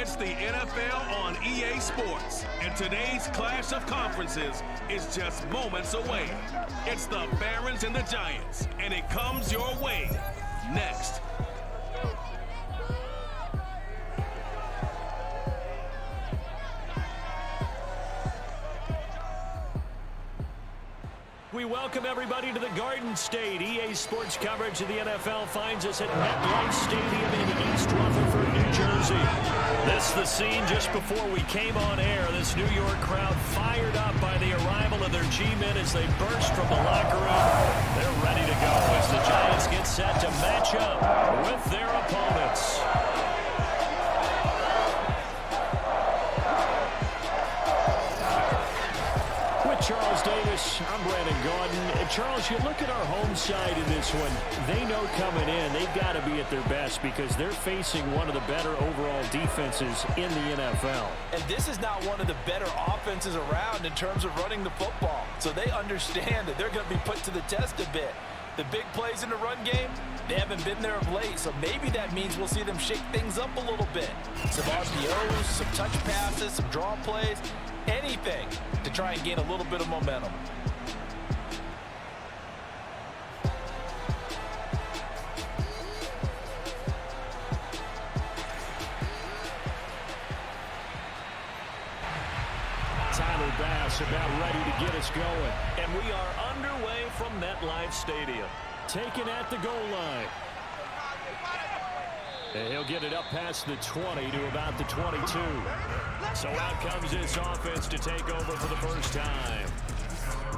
It's the NFL on EA Sports, and today's clash of conferences is just moments away. It's the Barons and the Giants, and it comes your way next. We welcome everybody to the Garden State. EA Sports coverage of the NFL finds us at MetLife Stadium in East Rutherford, New Jersey. This is the scene just before we came on air. This New York crowd fired up by the arrival of their G-men as they burst from the locker room. They're ready to go as the Giants get set to match up with their opponents. Charles Davis, I'm Brandon Gaudin. And Charles, you look at our home side in this one. They know coming in they've got to be at their best because they're facing one of the better overall defenses in the NFL. And this is not one of the better offenses around in terms of running the football. So they understand that they're going to be put to the test a bit. The big plays in the run game, they haven't been there of late. So maybe that means we'll see them shake things up a little bit. Some RPOs, some touch passes, some draw plays. Anything to try and gain a little bit of momentum. Tyler Bass about ready to get us going. And we are underway from MetLife Stadium. Taken at the goal line. And he'll get it up past the 20 to about the 22. So out comes this offense to take over for the first time.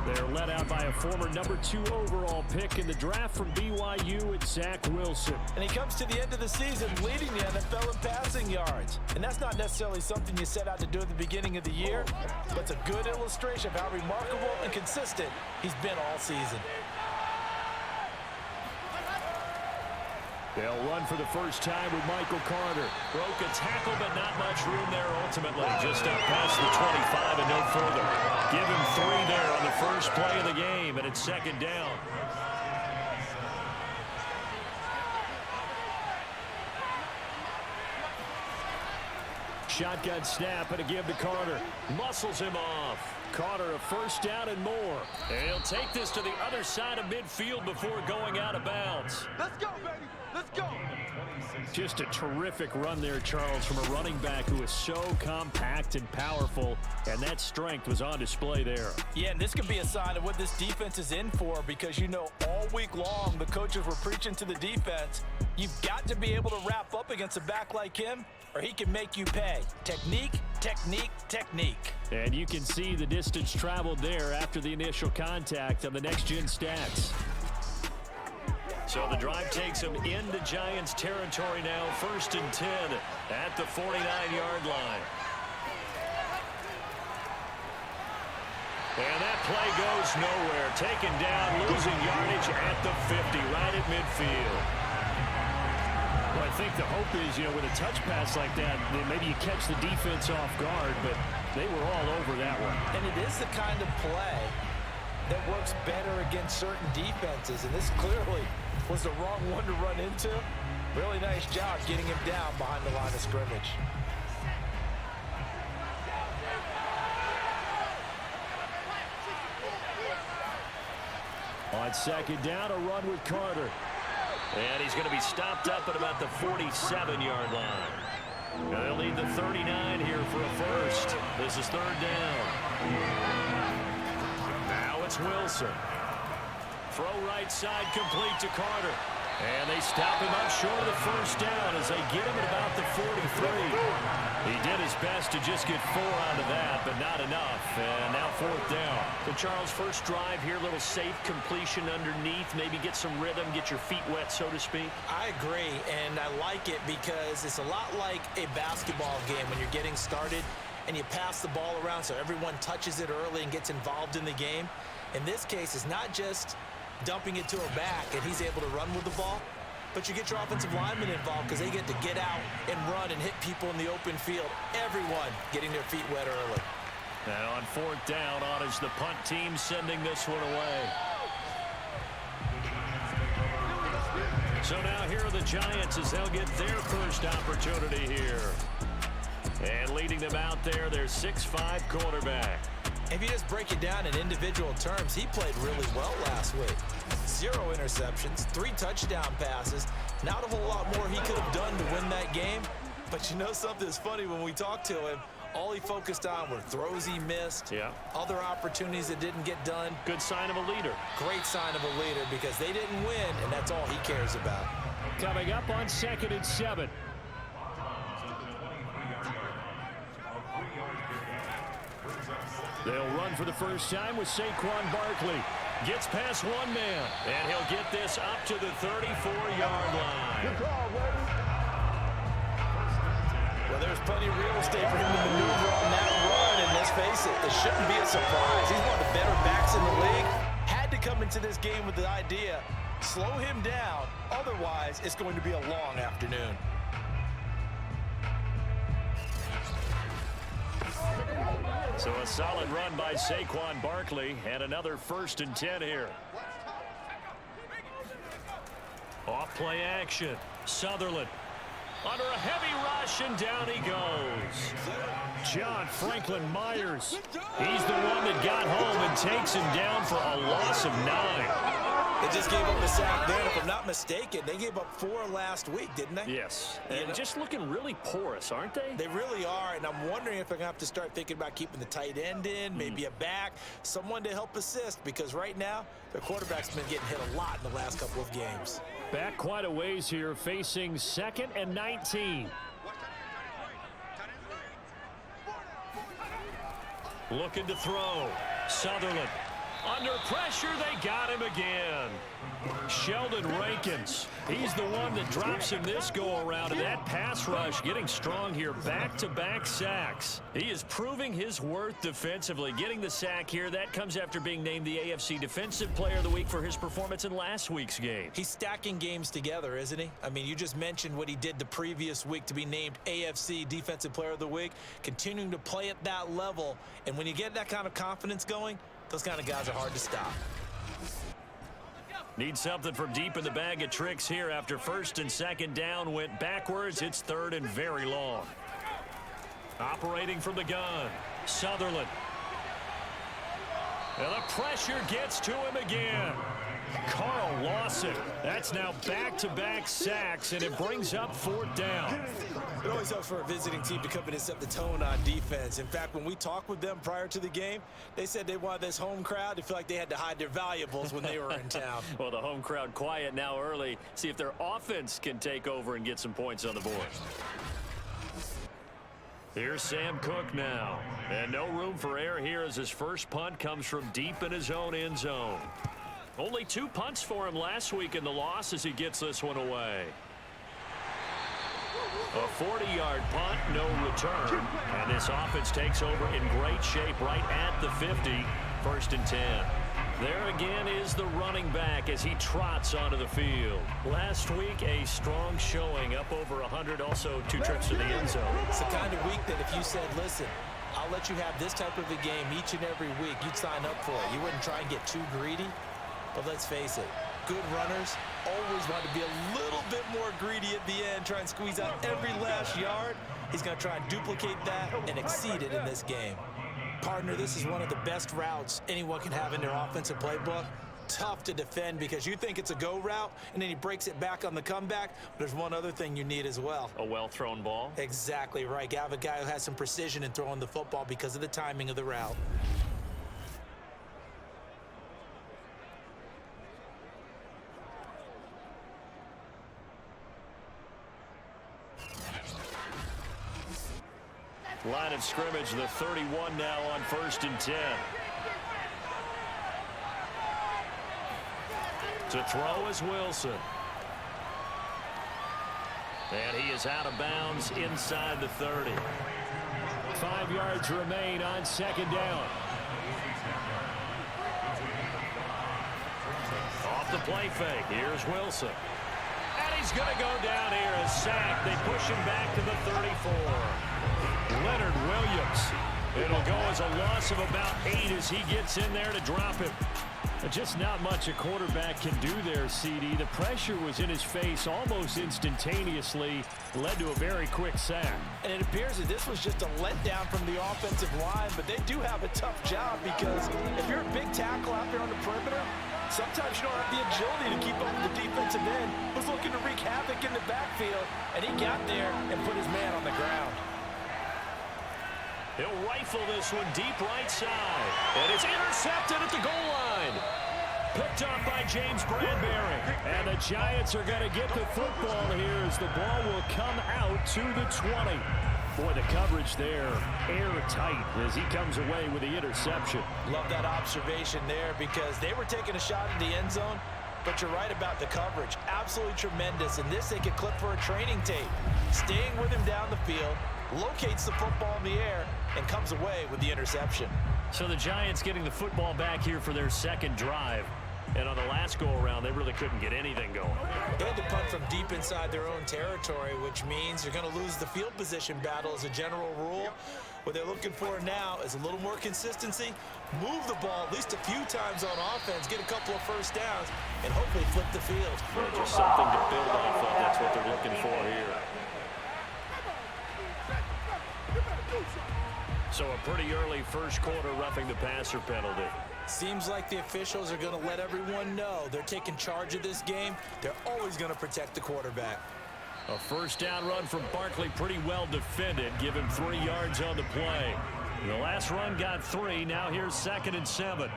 They're led out by a former number 2 overall pick in the draft from BYU at Zach Wilson. And he comes to the end of the season leading the NFL in passing yards. And that's not necessarily something you set out to do at the beginning of the year, but it's a good illustration of how remarkable and consistent he's been all season. They'll run for the first time with Michael Carter. Broke a tackle, but not much room there ultimately. Just up past the 25 and no further. Give him 3 there on the first play of the game, and it's second down. Shotgun snap and a give to Carter. Muscles him off. Carter a first down and more. And he'll take this to the other side of midfield before going out of bounds. Let's go, baby. Let's go. Just a terrific run there, Charles, from a running back who is so compact and powerful, and that strength was on display there. Yeah, and this could be a sign of what this defense is in for because, you know, all week long the coaches were preaching to the defense, you've got to be able to wrap up against a back like him or he can make you pay. Technique, technique, technique. And you can see the distance traveled there after the initial contact on the next-gen stats. So the drive takes them into Giants territory now, 1st and 10 at the 49-yard line. And that play goes nowhere. Taken down, losing yardage at the 50, right at midfield. Well, I think the hope is, you know, with a touch pass like that, maybe you catch the defense off guard, but they were all over that one. And it is the kind of play that works better against certain defenses, and this clearly was the wrong one to run into. Really nice job getting him down behind the line of scrimmage. On second down, a run with Carter. And he's going to be stopped up at about the 47-yard line. Now they'll need the 39 here for a first. This is 3rd down. Now it's Wilson. Throw right side complete to Carter. And they stop him up short of the first down as they get him at about the 43. He did his best to just get 4 out of that, but not enough. And now 4th down. So Charles, first drive here, little safe completion underneath. Maybe get some rhythm, get your feet wet, so to speak. I agree, and I like it because it's a lot like a basketball game when you're getting started and you pass the ball around so everyone touches it early and gets involved in the game. In this case, it's not just dumping it to a back and he's able to run with the ball, but you get your offensive linemen involved because they get to get out and run and hit people in the open field. Everyone getting their feet wet early. Now on 4th down, on is the punt team sending this one away. So now here are the Giants as they'll get their first opportunity here. And leading them out there, their 6'5" quarterback. If you just break it down in individual terms, he played really well last week. 0 interceptions, 3 touchdown passes. Not a whole lot more he could have done to win that game. But you know something's funny, when we talked to him, all he focused on were throws he missed, other opportunities that didn't get done. Good sign of a leader. Great sign of a leader, because they didn't win, and that's all he cares about. Coming up on 2nd and 7. They'll run for the first time with Saquon Barkley. Gets past one man, and he'll get this up to the 34-yard line. Well, there's plenty of real estate for him to maneuver on that run, and let's face it, it shouldn't be a surprise. He's one of the better backs in the league. Had to come into this game with the idea, slow him down, otherwise it's going to be a long afternoon. So a solid run by Saquon Barkley, and another 1st and 10 here. Off play action. Sutherland under a heavy rush, and down he goes. John Franklin Myers. He's the one that got home and takes him down for a loss of 9. They just gave up a sack there. If I'm not mistaken, they gave up 4 last week, didn't they? Yes. And just looking really porous, aren't they? They really are, and I'm wondering if they're going to have to start thinking about keeping the tight end in, maybe a back, someone to help assist, because right now their quarterback's been getting hit a lot in the last couple of games. Back quite a ways here, facing 2nd and 19. Looking to throw. Sutherland. Under pressure, they got him again. Sheldon Rankins. He's the one that drops him this go-around, and that pass rush getting strong here. Back-to-back sacks. He is proving his worth defensively. Getting the sack here, that comes after being named the AFC Defensive Player of the Week for his performance in last week's game. He's stacking games together, isn't he? I mean, you just mentioned what he did the previous week to be named AFC Defensive Player of the Week. Continuing to play at that level, and when you get that kind of confidence going, those kind of guys are hard to stop. Need something from deep in the bag of tricks here after 1st and 2nd down went backwards. It's 3rd and very long. Operating from the gun, Sutherland. And the pressure gets to him again. Carl Lawson. That's now back-to-back sacks, and it brings up 4th down. It always helps for a visiting team to come in and set the tone on defense. In fact, when we talked with them prior to the game, they said they wanted this home crowd to feel like they had to hide their valuables when they were in town. Well, the home crowd quiet now early. See if their offense can take over and get some points on the board. Here's Sam Cook now. And no room for error here as his first punt comes from deep in his own end zone. Only 2 punts for him last week in the loss as he gets this one away. A 40-yard punt, no return. And this offense takes over in great shape right at the 50. 1st and 10. There again is the running back as he trots onto the field. Last week, a strong showing, up over 100, also 2 trips to the end zone. It's the kind of week that if you said, listen, I'll let you have this type of a game each and every week, you'd sign up for it. You wouldn't try and get too greedy. But let's face it, good runners always want to be a little bit more greedy at the end, try and squeeze out every last yard. He's going to try and duplicate that and exceed it in this game. Partner, this is one of the best routes anyone can have in their offensive playbook. Tough to defend because you think it's a go route, and then he breaks it back on the comeback. There's one other thing you need as well. A well-thrown ball? Exactly right. You have a guy who has some precision in throwing the football because of the timing of the route. Line of scrimmage, the 31 now on 1st and 10. To throw is Wilson. And he is out of bounds inside the 30. 5 yards remain on 2nd down. Off the play fake, here's Wilson. And he's going to go down here, a sack. They push him back to the 34. Leonard Williams. It'll go as a loss of about 8 as he gets in there to drop him. Just not much a quarterback can do there, CD. The pressure was in his face almost instantaneously, led to a very quick sack. And it appears that this was just a letdown from the offensive line, but they do have a tough job because if you're a big tackle out there on the perimeter, sometimes you don't have the agility to keep up with the defensive end who's looking to wreak havoc in the backfield, and he got there and put his man on the ground. He'll rifle this one deep right side. And it's intercepted at the goal line. Picked up by James Bradbury. And the Giants are going to get the football here as the ball will come out to the 20. Boy, the coverage there, airtight as he comes away with the interception. Love that observation there because they were taking a shot at the end zone, but you're right about the coverage. Absolutely tremendous. And this they could clip for a training tape. Staying with him down the field, locates the football in the air, and comes away with the interception. So the Giants getting the football back here for their second drive. And on the last go-around, they really couldn't get anything going. They had to punt from deep inside their own territory, which means you're going to lose the field position battle as a general rule. What they're looking for now is a little more consistency, move the ball at least a few times on offense, get a couple of first downs, and hopefully flip the field. Just something to build off of. That's what they're looking for here. So a pretty early first quarter roughing the passer penalty. Seems like the officials are going to let everyone know they're taking charge of this game. They're always going to protect the quarterback. A first down run from Barkley, pretty well defended. Give him 3 yards on the play. The last run got 3. Now here's 2nd and 7.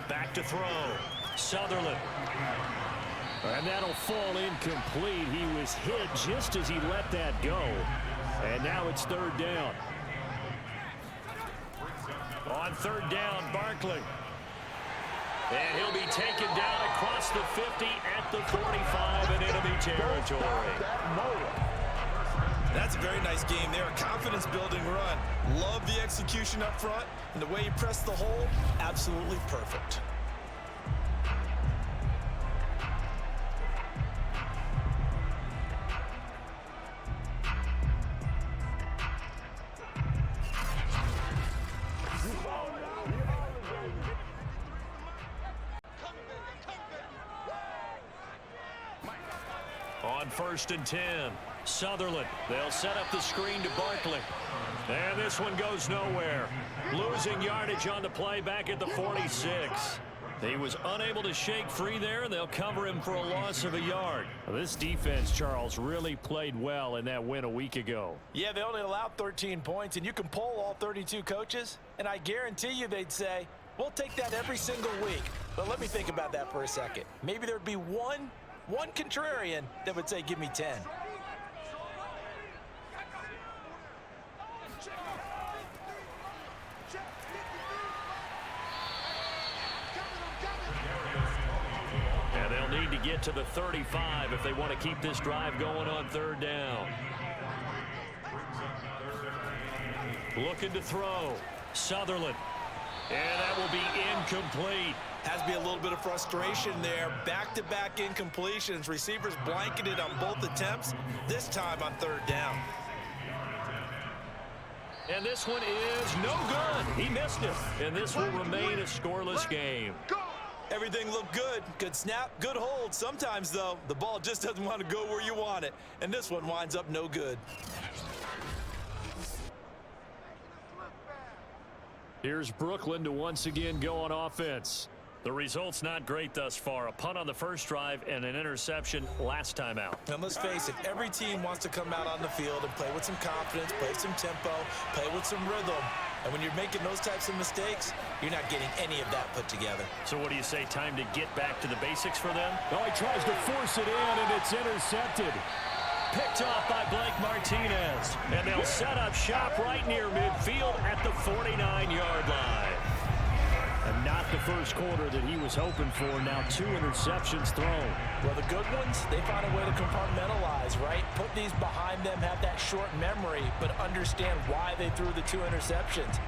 Back to throw. Sutherland. And that'll fall incomplete. He was hit just as he let that go. And now it's 3rd down. On 3rd down, Barkley. And he'll be taken down across the 50 at the 45 in enemy territory. That's a very nice game there. A confidence-building run. Love the execution up front. And the way he pressed the hole, absolutely perfect. On 1st and 10, Sutherland. They'll set up the screen to Barkley. And this one goes nowhere. Losing yardage on the play back at the 46. He was unable to shake free there, and they'll cover him for a loss of a yard. This defense, Charles, really played well in that win a week ago. Yeah, they only allowed 13 points, and you can poll all 32 coaches, and I guarantee you they'd say, we'll take that every single week. But let me think about that for a second. Maybe there'd be one contrarian that would say, give me 10. And they'll need to get to the 35 if they want to keep this drive going on 3rd down. Looking to throw. Sutherland. And that will be incomplete. Has to be a little bit of frustration there. Back-to-back incompletions. Receivers blanketed on both attempts, this time on 3rd down. And this one is no good. He missed it. And this will remain a scoreless game. Everything looked good. Good snap, good hold. Sometimes, though, the ball just doesn't want to go where you want it. And this one winds up no good. Here's Brooklyn to once again go on offense. The result's not great thus far. A punt on the first drive and an interception last time out. And let's face it, every team wants to come out on the field and play with some confidence, play some tempo, play with some rhythm. And when you're making those types of mistakes, you're not getting any of that put together. So what do you say, time to get back to the basics for them? Oh, he tries to force it in, and it's intercepted. Picked off by Blake Martinez. And they'll set up shop right near midfield at the 49-yard line. And not the first quarter that he was hoping for. Now 2 interceptions thrown. Well, the good ones, they find a way to compartmentalize, right? Put these behind them, have that short memory, but understand why they threw the 2 interceptions.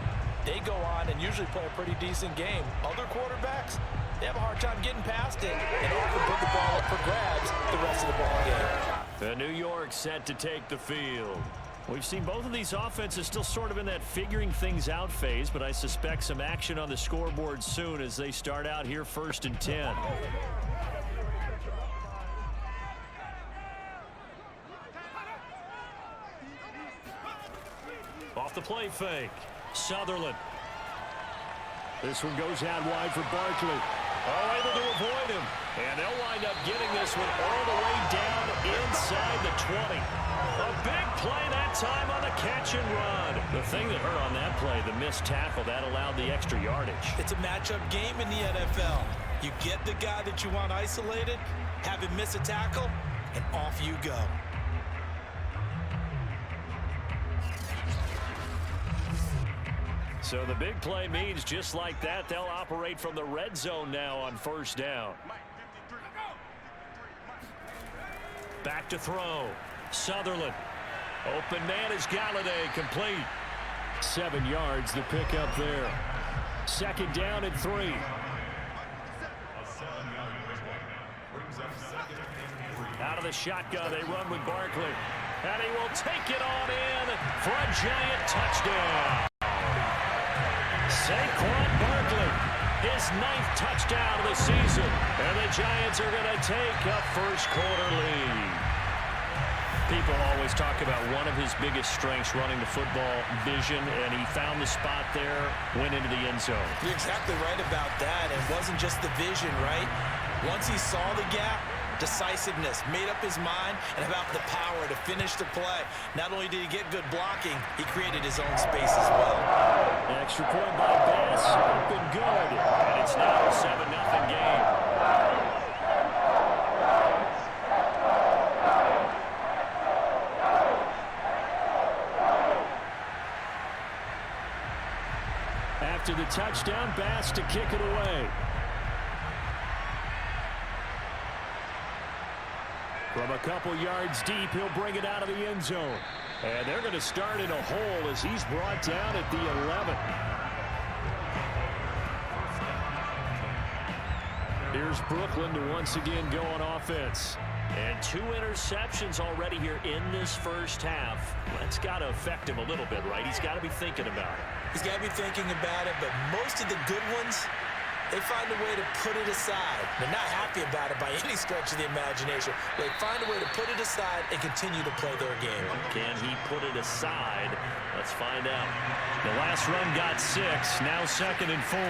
They go on and usually play a pretty decent game. Other quarterbacks, they have a hard time getting past it and often put the ball up for grabs the rest of the ball game. The New York set to take the field. We've seen both of these offenses still sort of in that figuring things out phase, but I suspect some action on the scoreboard soon as they start out here 1st and 10. Off the play fake. Sutherland. This one goes out wide for Barkley. Oh, able to avoid him. And they'll wind up getting this one all the way down inside the 20. A big play that time on the catch and run. The thing that hurt on that play, the missed tackle, that allowed the extra yardage. It's a matchup game in the NFL. You get the guy that you want isolated, have him miss a tackle, and off you go. So the big play means just like that, they'll operate from the red zone now on 1st down. Back to throw. Sutherland. Open man is Galladay, complete. 7 yards, the pickup there. 2nd down and 3. Out of the shotgun, they run with Barkley. And he will take it on in for a giant touchdown. Saquon Barkley, his 9th touchdown of the season. And the Giants are going to take a first-quarter lead. People always talk about one of his biggest strengths, running the football, vision, and he found the spot there, went into the end zone. You're exactly right about that. It wasn't just the vision, right? Once he saw the gap, decisiveness, made up his mind, and about the power to finish the play. Not only did he get good blocking, he created his own space as well. Extra point by Bass, up and good. And it's now a 7-0 game. After the touchdown, Bass to kick it away. From a couple yards deep, he'll bring it out of the end zone. And they're going to start in a hole as he's brought down at the 11. Here's Brooklyn to once again go on offense. And 2 interceptions already here in this first half. That's got to affect him a little bit, right? He's got to be thinking about it. He's got to be thinking about it, but most of the good ones, they find a way to put it aside. They're not happy about it by any stretch of the imagination. They find a way to put it aside and continue to play their game. Can he put it aside? Let's find out. The last run got 6. Now 2nd and 4.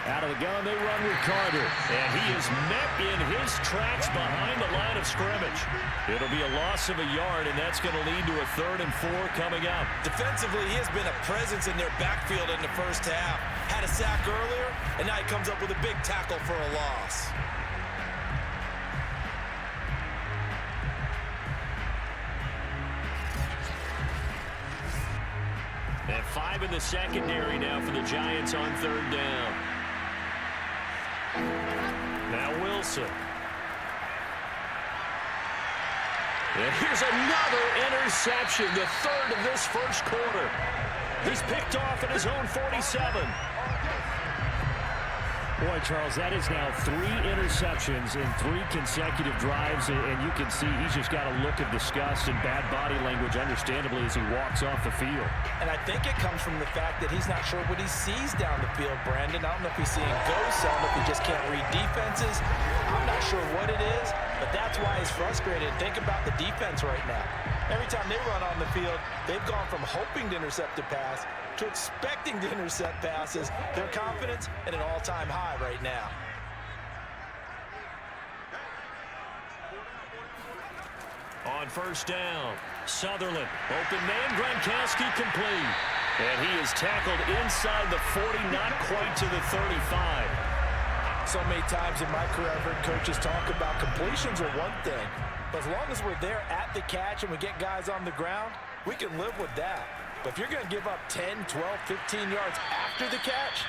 Out of the gun, they run with Carter. And he is met in his tracks behind the line of scrimmage. It'll be a loss of a yard, and that's going to lead to a 3rd and 4 coming up. Defensively, he has been a presence in their backfield in the first half. Had a sack earlier, and now he comes up with a big tackle for a loss. And 5 in the secondary now for the Giants on 3rd down. Now Wilson. And here's another interception, the 3rd of this first quarter. He's picked off at his own 47. Boy, Charles, that is now 3 interceptions in 3 consecutive drives, and you can see he's just got a look of disgust and bad body language, understandably, as he walks off the field. And I think it comes from the fact that he's not sure what he sees down the field, Brandon. I don't know if he's seeing ghosts. I don't know if he just can't read defenses. I'm not sure what it is, but that's why he's frustrated. Think about the defense right now. Every time they run on the field, they've gone from hoping to intercept a pass to expecting to intercept passes. Their confidence at an all-time high right now. On 1st down, Sutherland, open man, Gronkowski complete. And he is tackled inside the 40, not quite to the 35. So many times in my career, I've heard coaches talk about completions are one thing. But as long as we're there at the catch and we get guys on the ground, we can live with that. But if you're going to give up 10, 12, 15 yards after the catch,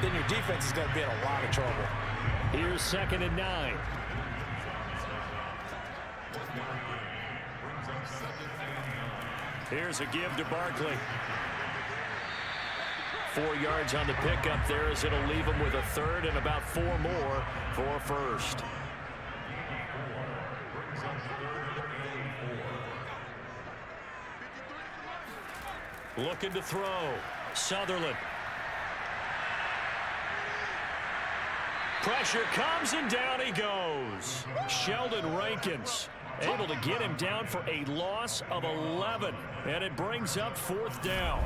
then your defense is going to be in a lot of trouble. Here's 2nd and 9. Here's a give to Barkley. 4 yards on the pickup there as it'll leave him with a 3rd and about 4 more for 1st. Looking to throw. Sutherland. Pressure comes, and down he goes. Sheldon Rankins able to get him down for a loss of 11. And it brings up 4th down.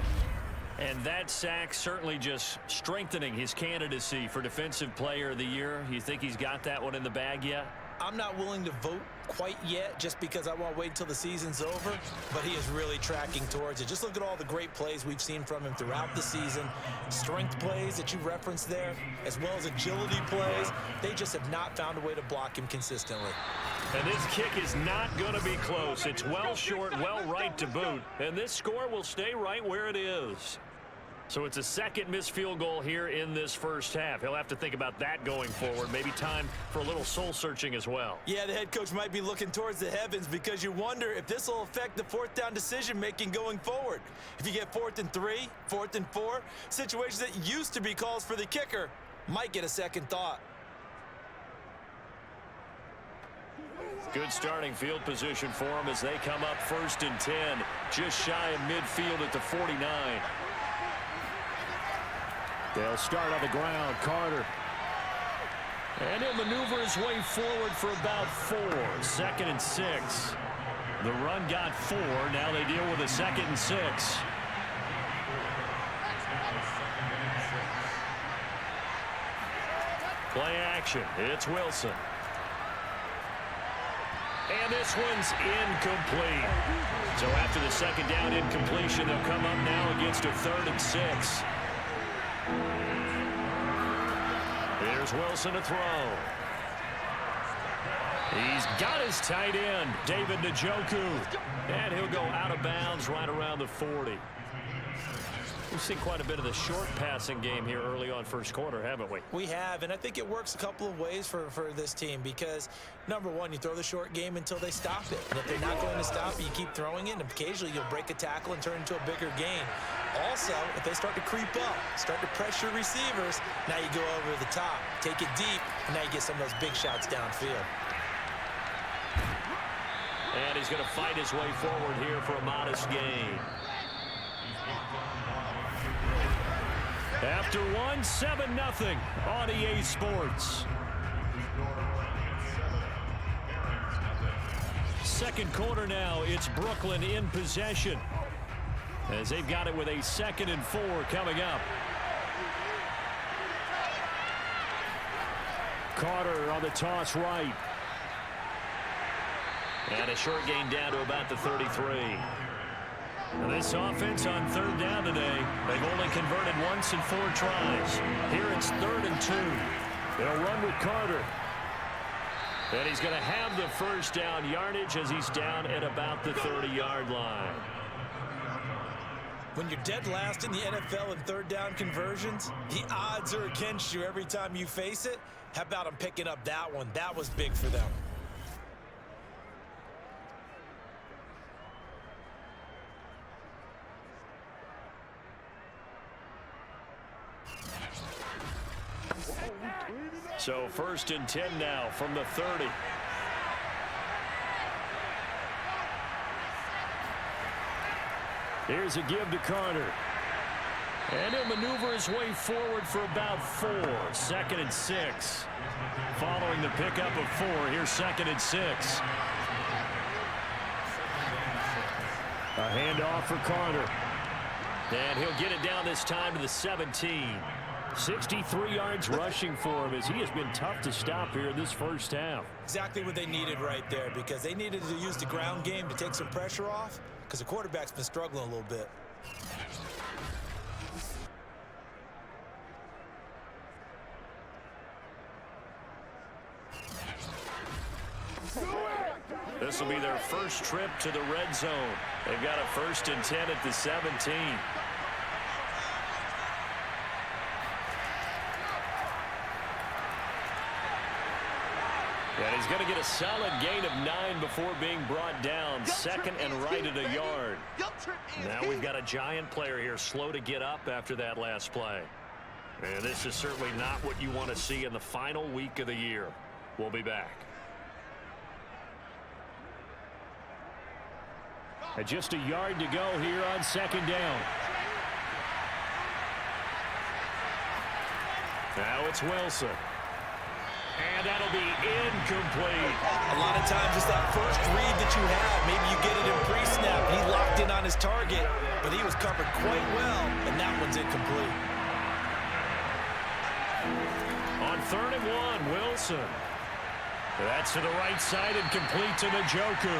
And that sack certainly just strengthening his candidacy for Defensive Player of the Year. You think he's got that one in the bag yet? I'm not willing to vote quite yet just because I want to wait until the season's over, but he is really tracking towards it. Just look at all the great plays we've seen from him throughout the season. Strength plays that you referenced there, as well as agility plays. They just have not found a way to block him consistently. And this kick is not going to be close. It's well short, well right to boot. And this score will stay right where it is. So it's a second missed field goal here in this first half. He'll have to think about that going forward. Maybe time for a little soul searching as well. Yeah, the head coach might be looking towards the heavens because you wonder if this will affect the 4th down decision making going forward. If you get 4th and 3, 4th and 4, situations that used to be calls for the kicker might get a second thought. Good starting field position for them as they come up 1st and 10, just shy of midfield at the 49. They'll start on the ground. Carter. And he'll maneuver his way forward for about 4. 2nd and 6. The run got 4. Now they deal with a 2nd and 6. Play action. It's Wilson. And this one's incomplete. So after the 2nd down incompletion, they'll come up now against a 3rd and 6. Here's Wilson to throw. He's got his tight end, David Njoku. And he'll go out of bounds right around the 40. We've seen quite a bit of the short passing game here early on first quarter, haven't we? We have, and I think it works a couple of ways for this team because, number one, you throw the short game until they stop it. And if they're not going to stop it, you keep throwing it, and occasionally you'll break a tackle and turn into a bigger gain. Also, if they start to creep up, start to pressure receivers, now you go over the top, take it deep, and now you get some of those big shots downfield. And he's going to fight his way forward here for a modest gain. After one, 7-0 on EA Sports. Second quarter now, it's Brooklyn in possession as they've got it with a 2nd and 4 coming up. Carter on the toss right. And a short gain down to about the 33. And this offense on 3rd down today, they've only converted once in 4 tries. Here it's 3rd and 2. They'll run with Carter. And he's going to have the first down yardage as he's down at about the 30-yard line. When you're dead last in the NFL in 3rd down conversions, the odds are against you every time you face it. How about them picking up that one? That was big for them. So 1st and 10 now from the 30. Here's a give to Carter. And he'll maneuver his way forward for about 4. 2nd and 6. Following the pickup of 4, here's 2nd and 6. A handoff for Carter. And he'll get it down this time to the 17. 63 yards rushing for him as he has been tough to stop here in this first half. Exactly what they needed right there because they needed to use the ground game to take some pressure off because the quarterback's been struggling a little bit. This will be their first trip to the red zone. They've got a 1st and 10 at the 17. And he's going to get a solid gain of 9 before being brought down. 2nd and right at a yard. Now we've got a giant player here slow to get up after that last play. And this is certainly not what you want to see in the final week of the year. We'll be back. And just a yard to go here on second down. Now it's Wilson. And that'll be incomplete. A lot of times it's that first read that you have. Maybe you get it in pre-snap. He locked in on his target, but he was covered quite well, and that one's incomplete. On 3rd and 1, Wilson. That's to the right side and complete to Njoku.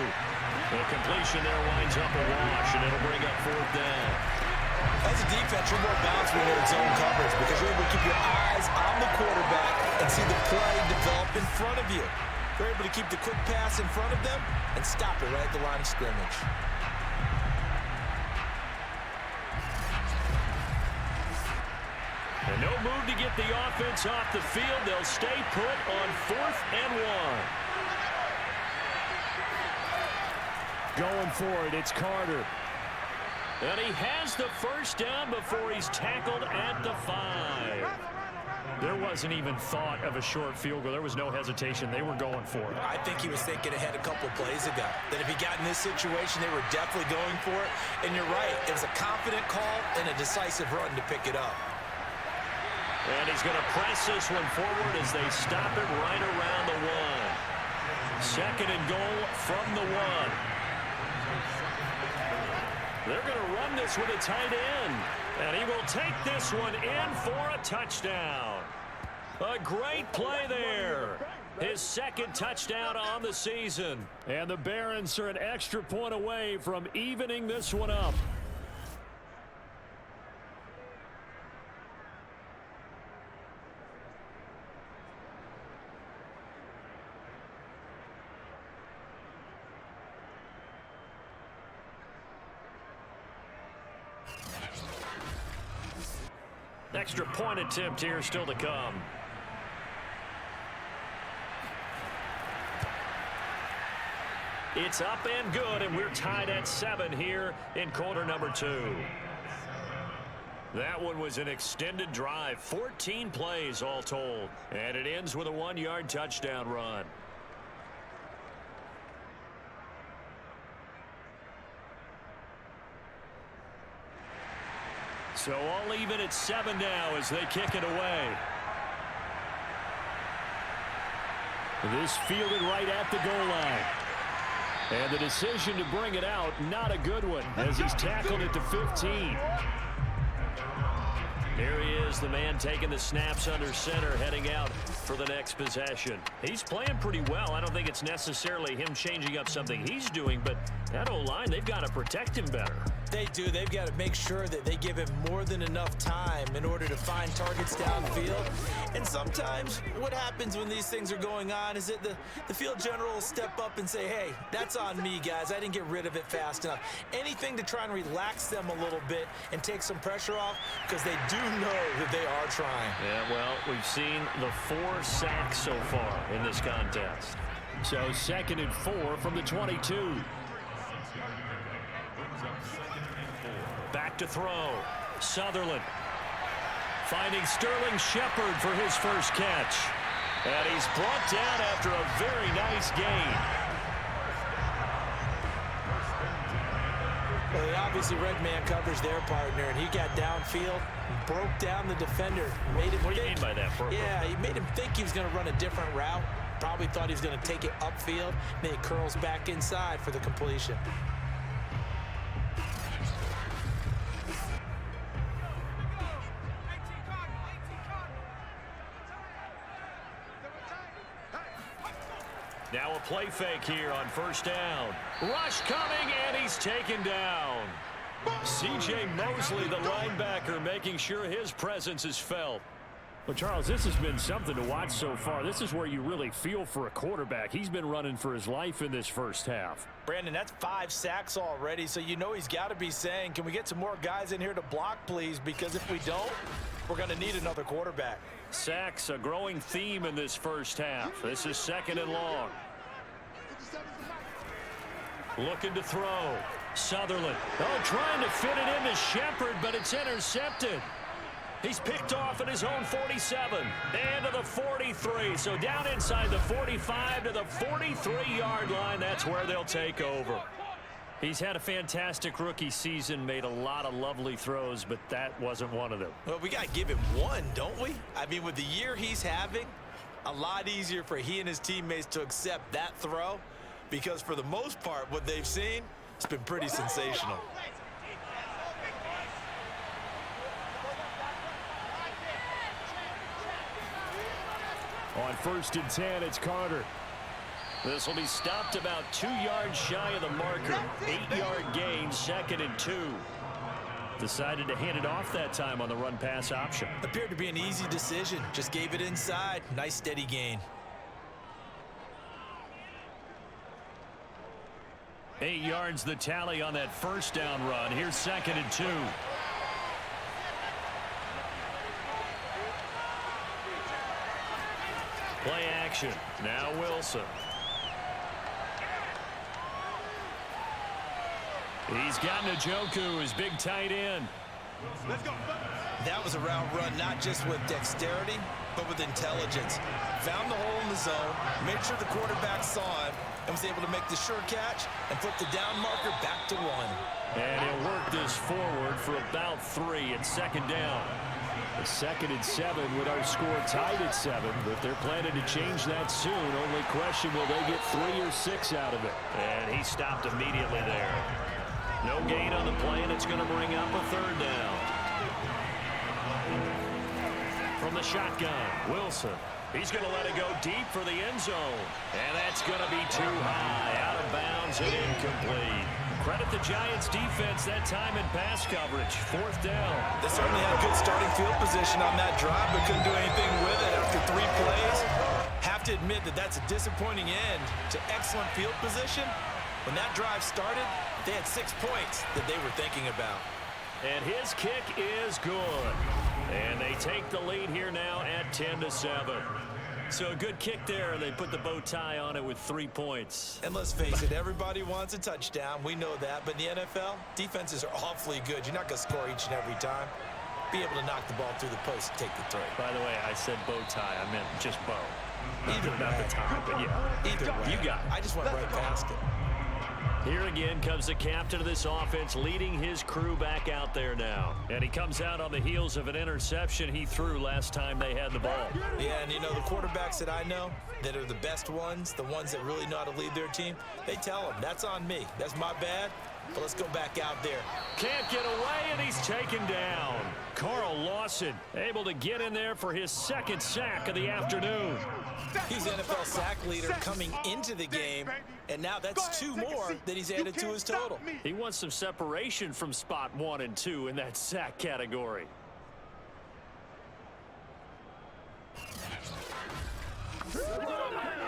The completion there winds up a wash, and it'll bring up 4th down. As a defense, you're more balanced when you're in zone coverage because you're able to keep your eyes on the quarterback and see the play develop in front of you. You're able to keep the quick pass in front of them and stop it right at the line of scrimmage. And no move to get the offense off the field. They'll stay put on 4th and 1. Going for it, it's Carter. And he has the first down before he's tackled at the 5. There wasn't even thought of a short field goal. There was no hesitation. They were going for it. I think he was thinking ahead a couple of plays ago. That if he got in this situation, they were definitely going for it. And you're right. It was a confident call and a decisive run to pick it up. And he's going to press this one forward as they stop it right around the 1. 2nd and goal from the 1. They're going to run this with a tight end. And he will take this one in for a touchdown. A great play there. His 2nd touchdown on the season. And the Barons are an extra point away from evening this one up. Extra point attempt here still to come. It's up and good, and we're tied at 7 here in quarter number 2. That one was an extended drive, 14 plays all told, and it ends with a 1-yard touchdown run. So all even at 7 now as they kick it away. This fielded right at the goal line. And the decision to bring it out, not a good one, as he's tackled at the 15. Here he is, the man taking the snaps under center, heading out for the next possession. He's playing pretty well. I don't think it's necessarily him changing up something he's doing, but that O-line, they've got to protect him better. They do. They've got to make sure that they give him more than enough time in order to find targets downfield. And sometimes what happens when these things are going on is that the field general will step up and say, hey, that's on me, guys. I didn't get rid of it fast enough. Anything to try and relax them a little bit and take some pressure off because they do know that they are trying. Yeah, well, we've seen the 4 sacks so far in this contest. So 2nd and 4 from the 22. Back to throw. Sutherland finding Sterling Shepard for his first catch. And he's brought down after a very nice gain. Well, they obviously red man covers their partner, and he got downfield, broke down the defender. Made him what do you mean by that? Yeah, he made him think he was going to run a different route. Probably thought he was going to take it upfield. Then he curls back inside for the completion. Now a play fake here on first down. Rush coming, and he's taken down. C.J. Mosley, the linebacker, making sure his presence is felt. Well, Charles, this has been something to watch so far. This is where you really feel for a quarterback. He's been running for his life in this first half. Brandon, that's 5 sacks already, so you know he's got to be saying, can we get some more guys in here to block, please? Because if we don't, we're going to need another quarterback. Sacks, a growing theme in this first half. This is 2nd and long. Looking to throw. Sutherland. Oh, trying to fit it into Shepard, but it's intercepted. He's picked off at his own 47 and to the 43. So down inside the 45 to the 43-yard line. That's where they'll take over. He's had a fantastic rookie season, made a lot of lovely throws, but that wasn't one of them. Well, we got to give him one, don't we? I mean, with the year he's having, a lot easier for he and his teammates to accept that throw, because for the most part, what they've seen, it's been pretty sensational. On 1st and 10, it's Carter. This will be stopped about 2 yards shy of the marker. 8-yard gain, 2nd and 2. Decided to hand it off that time on the run-pass option. Appeared to be an easy decision. Just gave it inside. Nice steady gain. 8 yards the tally on that first down run. Here's 2nd and 2. Play action. Now Wilson. He's got Njoku, his big tight end. Let's go. That was a route run, not just with dexterity, but with intelligence. Found the hole in the zone, made sure the quarterback saw him, and was able to make the sure catch and put the down marker back to 1. And he'll work this forward for about 3 at 2nd down. It's 2nd and 7 with our score tied at 7. But they're planning to change that soon. Only question, will they get 3 or 6 out of it? And he stopped immediately there. No gain on the play, and it's going to bring up a 3rd down. From the shotgun, Wilson. He's going to let it go deep for the end zone. And that's going to be too high. Out of bounds and incomplete. Credit the Giants defense that time in pass coverage. 4th down. They certainly had good starting field position on that drive, but couldn't do anything with it after 3 plays. Have to admit that that's a disappointing end to excellent field position. When that drive started, they had 6 points that they were thinking about. And his kick is good. And they take the lead here now at 10-7. So a good kick there. They put the bow tie on it with 3 points. And let's face it, everybody wants a touchdown. We know that. But in the NFL, defenses are awfully good. You're not going to score each and every time. Be able to knock the ball through the post and take the throw. By the way, I said bow tie. I meant just bow. Either not way. the tie, but yeah. Either way. You got it. I just went right past it. Here again comes the captain of this offense, leading his crew back out there now. And he comes out on the heels of an interception he threw last time they had the ball. Yeah, and you know, the quarterbacks that I know that are the best ones, the ones that really know how to lead their team, they tell them, that's on me. That's my bad, but let's go back out there. Can't get away, and he's taken down. Carl Lawson able to get in there for his 2nd sack of the afternoon. He's NFL sack leader coming into the game, and now that's 2 more that he's added to his total. He wants some separation from spot 1 and 2 in that sack category.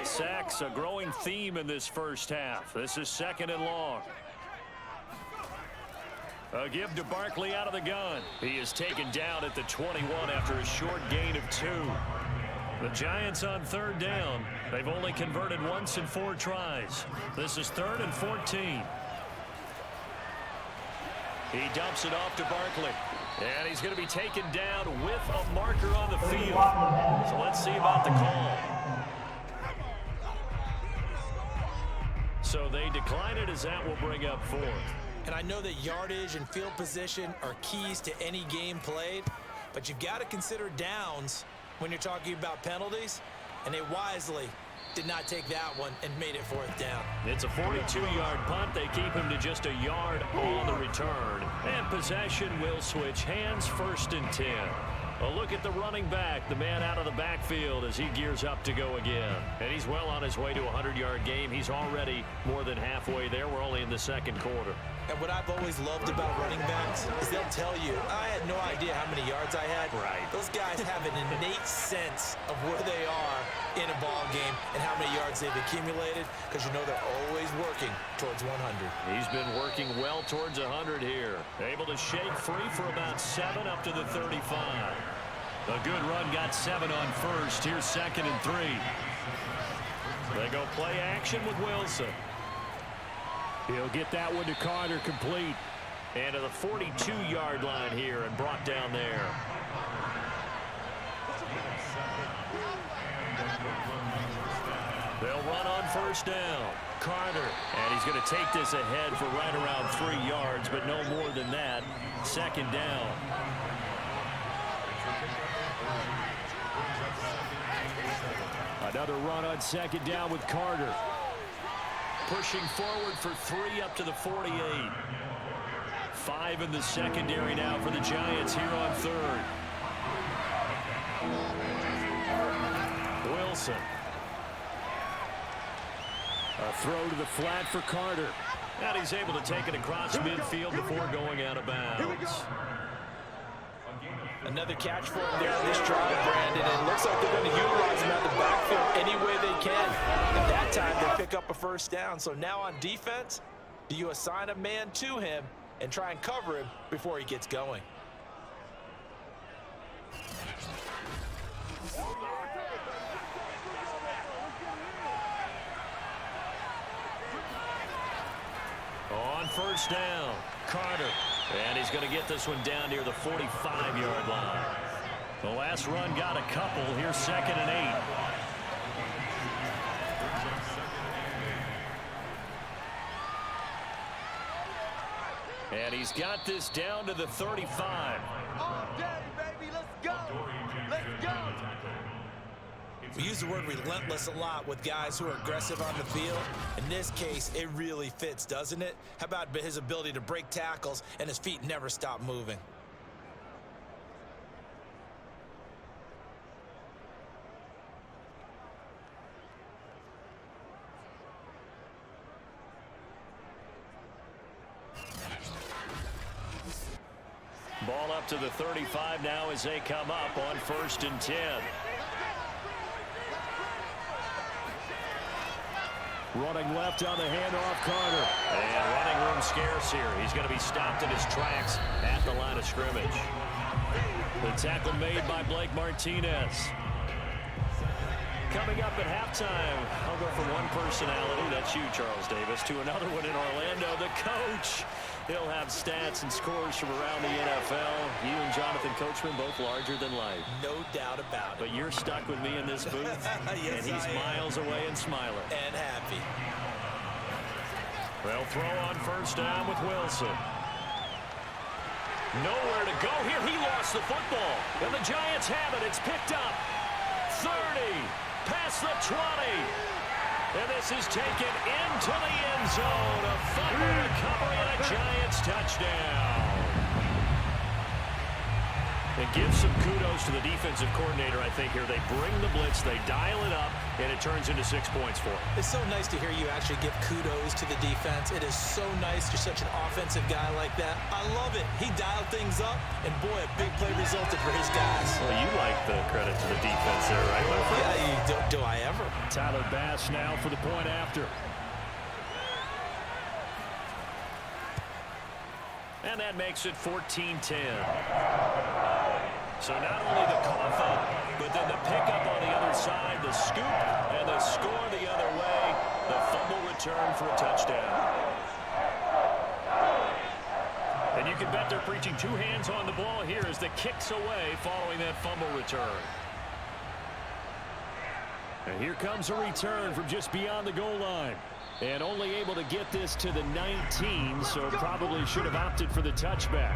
Sacks, a growing theme in this first half. This is 2nd and long. A give to Barkley out of the gun. He is taken down at the 21 after a short gain of 2. The Giants on 3rd down. They've only converted once in 4 tries. This is 3rd and 14. He dumps it off to Barkley. And he's going to be taken down with a marker on the field. So let's see about the call. So they decline it as that will bring up 4th. And I know that yardage and field position are keys to any game played, but you've got to consider downs when you're talking about penalties, and they wisely did not take that one and made it 4th down. It's a 42-yard punt. They keep him to just a yard on the return. And possession will switch hands, 1st and 10. A look at the running back, the man out of the backfield as he gears up to go again. And he's well on his way to a 100-yard game. He's already more than halfway there. We're only in the 2nd quarter. And what I've always loved about running backs is they'll tell you, I had no idea how many yards I had. Right. Those guys have an innate sense of where they are in a ball game and how many yards they've accumulated, because you know they're always working towards 100. He's been working well towards 100 here. Able to shake free for about 7 up to the 35. A good run got 7 on 1st. Here's 2nd and 3. They go play action with Wilson. He'll get that one to Carter complete. And to the 42-yard line here and brought down there. They'll run on 1st down. Carter, and he's going to take this ahead for right around 3 yards, but no more than that. Second down. Another run on second down with Carter. Pushing forward for 3 up to the 48. 5 in the secondary now for the Giants here on third. Wilson. A throw to the flat for Carter. And he's able to take it across midfield before going out of bounds. Another catch for him there on this drive, Brandon. And it looks like they're going to utilize him out the backfield any way they can. At that time, they pick up a first down. So now on defense, do you assign a man to him and try and cover him before he gets going? On first down, Carter. And he's going to get this one down near the 45-yard line. The last run got a couple. Here's 2nd and 8. And he's got this down to the 35. All day, baby. Let's go. Let's go. We use the word relentless a lot with guys who are aggressive on the field. In this case, it really fits, doesn't it? How about his ability to break tackles and his feet never stop moving? Ball up to the 35 now as they come up on 1st and 10. Running left on the handoff, Carter. And running room scarce here. He's going to be stopped in his tracks at the line of scrimmage. The tackle made by Blake Martinez. Coming up at halftime, I'll go from one personality, that's you, Charles Davis, to another one in Orlando, the coach. He'll have stats and scores from around the NFL. You and Jonathan Coachman, both larger than life. No doubt about it. But you're stuck with me in this booth, yes, and he's miles away and smiling. And happy. They'll throw on first down with Wilson. Nowhere to go here. He lost the football. And the Giants have it. It's picked up. 30. Past the 20. And this is taken into the end zone. A fumble recovery and a Giants touchdown. It gives some kudos to the defensive coordinator, I think, here. They bring the blitz, they dial it up, and it turns into 6 points for them. It's so nice to hear you actually give kudos to the defense. It is so nice. You're such an offensive guy like that. I love it. He dialed things up, and boy, a big play resulted for his guys. Well, you like the credit to the defense there, right, my friend? Yeah, do I ever? Tyler Bass now for the point after. And that makes it 14-10. So not only the cough up, but then the pickup on the other side, the scoop, and the score the other way. The fumble return for a touchdown. And you can bet they're preaching 2 hands on the ball here as the kick's away following that fumble return. And here comes a return from just beyond the goal line. And only able to get this to the 19, so probably should have opted for the touchback.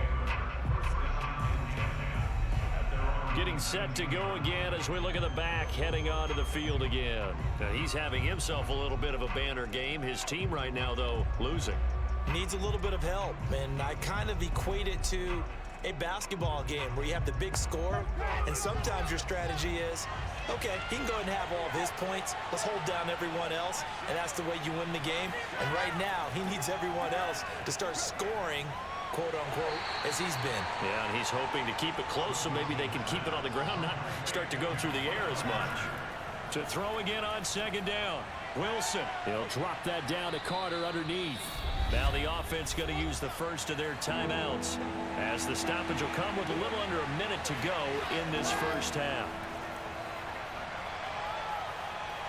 Getting set to go again as we look at the back, heading onto the field again. Now, he's having himself a little bit of a banner game. His team right now, though, losing. Needs a little bit of help, and I kind of equate it to a basketball game where you have the big score, and sometimes your strategy is, okay, he can go ahead and have all of his points. Let's hold down everyone else, and that's the way you win the game. And right now, he needs everyone else to start scoring, quote-unquote, as he's been. Yeah, and he's hoping to keep it close so maybe they can keep it on the ground, not start to go through the air as much. To throw again on second down. Wilson, he'll drop that down to Carter underneath. Now the offense going to use the first of their timeouts as the stoppage will come with a little under a minute to go in this first half.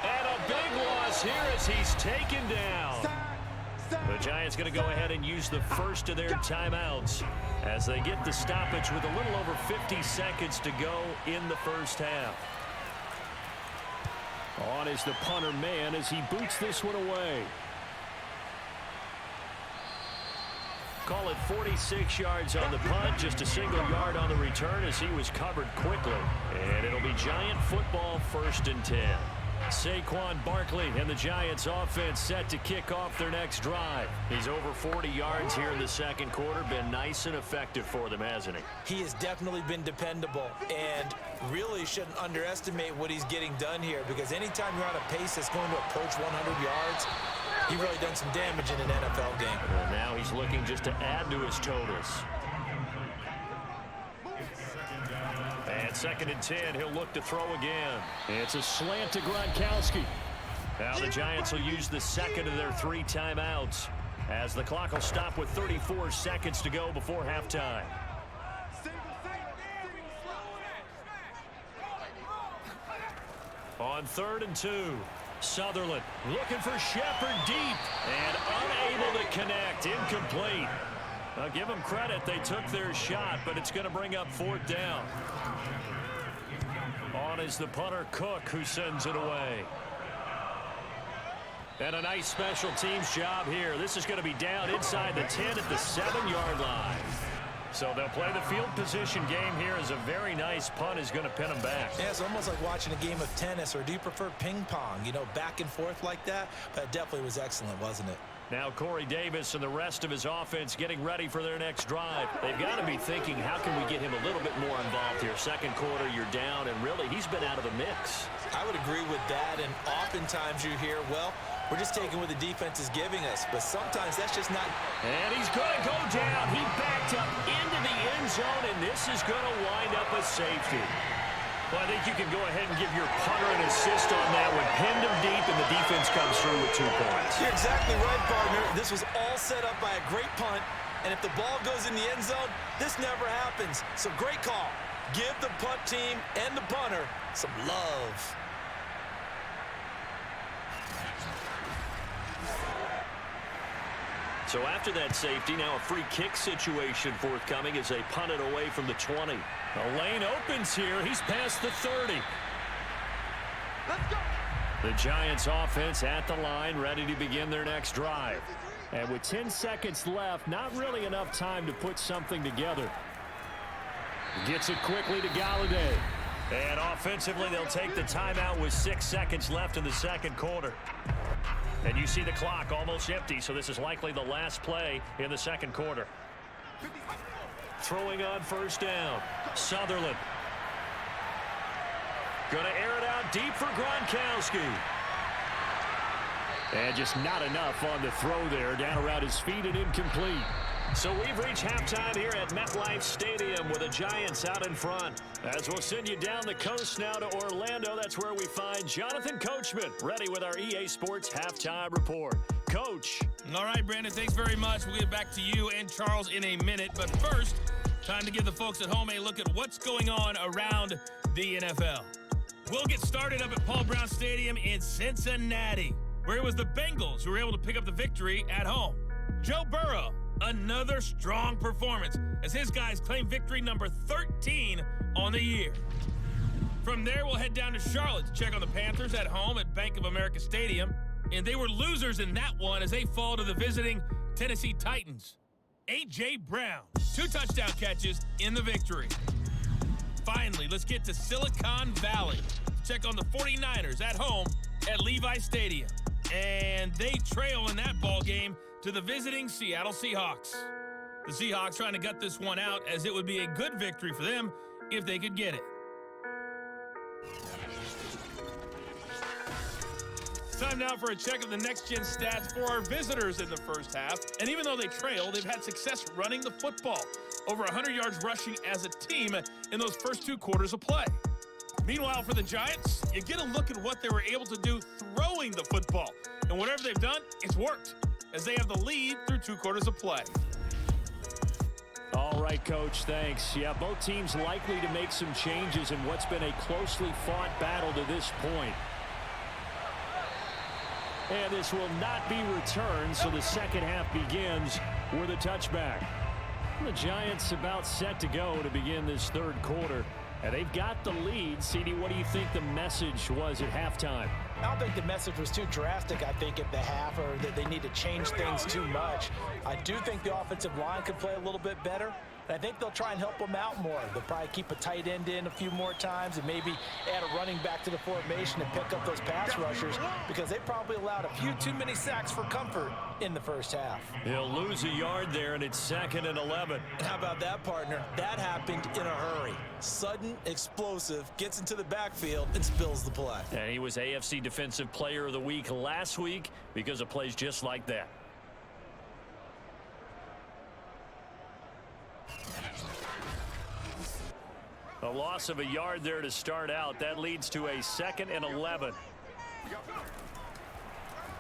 And a big loss here as he's taken down. The Giants going to go ahead and use the first of their timeouts as they get the stoppage with a little over 50 seconds to go in the first half. On is the punter man as he boots this one away. Call it 46 yards on the punt, just a single yard on the return as he was covered quickly. And it'll be Giant football, 1st and 10. Saquon Barkley and the Giants offense set to kick off their next drive. He's over 40 yards here in the second quarter. Been nice and effective for them, hasn't he? He has definitely been dependable and really shouldn't underestimate what he's getting done here, because anytime you're on a pace that's going to approach 100 yards, he really done some damage in an NFL game. And now he's looking just to add to his totals. And 2nd and 10, he'll look to throw again. It's a slant to Gronkowski. Now the Giants will use the second of their 3 timeouts as the clock will stop with 34 seconds to go before halftime. On 3rd and 2, Sutherland looking for Shepard deep and unable to connect. Incomplete. I'll give them credit. They took their shot, but it's going to bring up 4th down. On is the punter, Cook, who sends it away. And a nice special teams job here. This is going to be down inside the 10 at the 7-yard line. So they'll play the field position game here as a very nice punt is going to pin them back. Yeah, it's almost like watching a game of tennis, or do you prefer ping pong? You know, back and forth like that? That definitely was excellent, wasn't it? Now Corey Davis and the rest of his offense getting ready for their next drive. They've got to be thinking, how can we get him a little bit more involved here? Second quarter, you're down, and really, he's been out of the mix. I would agree with that, and oftentimes you hear, well, we're just taking what the defense is giving us, but sometimes that's just not. And he's going to go down. He backed up into the end zone, and this is going to wind up a safety. Well, I think you can go ahead and give your punter an assist on that one. Pinned him deep, and the defense comes through with 2 points. You're exactly right, partner. This was all set up by a great punt, and if the ball goes in the end zone, this never happens. So great call. Give the punt team and the punter some love. So after that safety, now a free kick situation forthcoming as they punt it away from the 20. The lane opens here. He's past the 30. Let's go. The Giants offense at the line, ready to begin their next drive. And with 10 seconds left, not really enough time to put something together. Gets it quickly to Galladay. And offensively, they'll take the timeout with 6 seconds left in the second quarter. And you see the clock almost empty, so this is likely the last play in the second quarter. Throwing on 1st down, Sutherland. Going to air it out deep for Gronkowski. And just not enough on the throw there, down around his feet and incomplete. So we've reached halftime here at MetLife Stadium with the Giants out in front. As we'll send you down the coast now to Orlando, that's where we find Jonathan Coachman, ready with our EA Sports Halftime Report. Coach. All right, Brandon, thanks very much. We'll get back to you and Charles in a minute. But first, time to give the folks at home a look at what's going on around the NFL. We'll get started up at Paul Brown Stadium in Cincinnati, where it was the Bengals who were able to pick up the victory at home. Joe Burrow, another strong performance as his guys claim victory number 13 on the year. From there, we'll head down to Charlotte to check on the Panthers at home at Bank of America Stadium. And they were losers in that one as they fall to the visiting Tennessee Titans. A.J. Brown, 2 touchdown catches in the victory. Finally, let's get to Silicon Valley to check on the 49ers at home at Levi Stadium. And they trail in that ball game to the visiting Seattle Seahawks. The Seahawks trying to gut this one out, as it would be a good victory for them if they could get it. Time now for a check of the next-gen stats for our visitors in the first half. And even though they trail, they've had success running the football. Over 100 yards rushing as a team in those first 2 quarters of play. Meanwhile, for the Giants, you get a look at what they were able to do throwing the football. And whatever they've done, it's worked, as they have the lead through 2 quarters of play. All right, Coach, thanks. Yeah, both teams likely to make some changes in what's been a closely fought battle to this point. And this will not be returned, so the second half begins with a touchback. The Giants about set to go to begin this third quarter. And they've got the lead. CD, what do you think the message was at halftime? I don't think the message was too drastic, I think, at the half, or that they need to change things too much. I do think the offensive line could play a little bit better. And I think they'll try and help them out more. They'll probably keep a tight end in a few more times and maybe add a running back to the formation and pick up those pass rushers, because they probably allowed a few too many sacks for comfort in the first half. He'll lose a yard there, and it's 2nd and 11. And how about that, partner? That happened in a hurry. Sudden, explosive, gets into the backfield and spills the play. And he was AFC Defensive Player of the Week last week because of plays just like that. A loss of a yard there to start out. That leads to a 2nd and 11.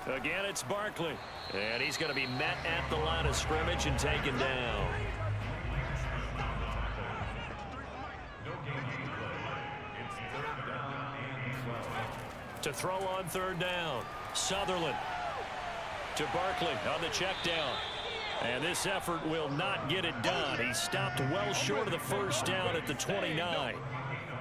Again, it's Barkley. And he's going to be met at the line of scrimmage and taken down. To throw on 3rd down. Sutherland to Barkley on the check down. And this effort will not get it done. He stopped well short of the first down at the 29.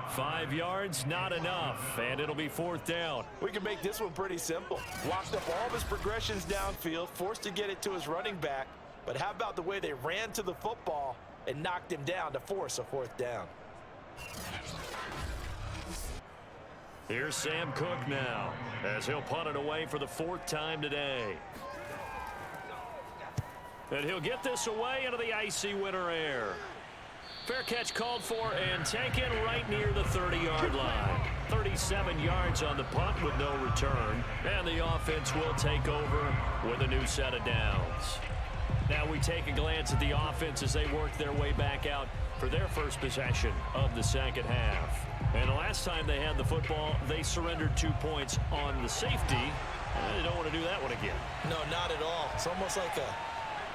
5 yards, not enough, and it'll be 4th down. We can make this one pretty simple. Blocked up all of his progressions downfield, forced to get it to his running back. But how about the way they ran to the football and knocked him down to force a 4th down? Here's Sam Cook now, as he'll punt it away for the 4th time today. And he'll get this away into the icy winter air. Fair catch called for and taken right near the 30-yard line. 37 yards on the punt with no return. And the offense will take over with a new set of downs. Now we take a glance at the offense as they work their way back out for their first possession of the second half. And the last time they had the football, they surrendered 2 points on the safety. They don't want to do that one again. No, not at all. It's almost like a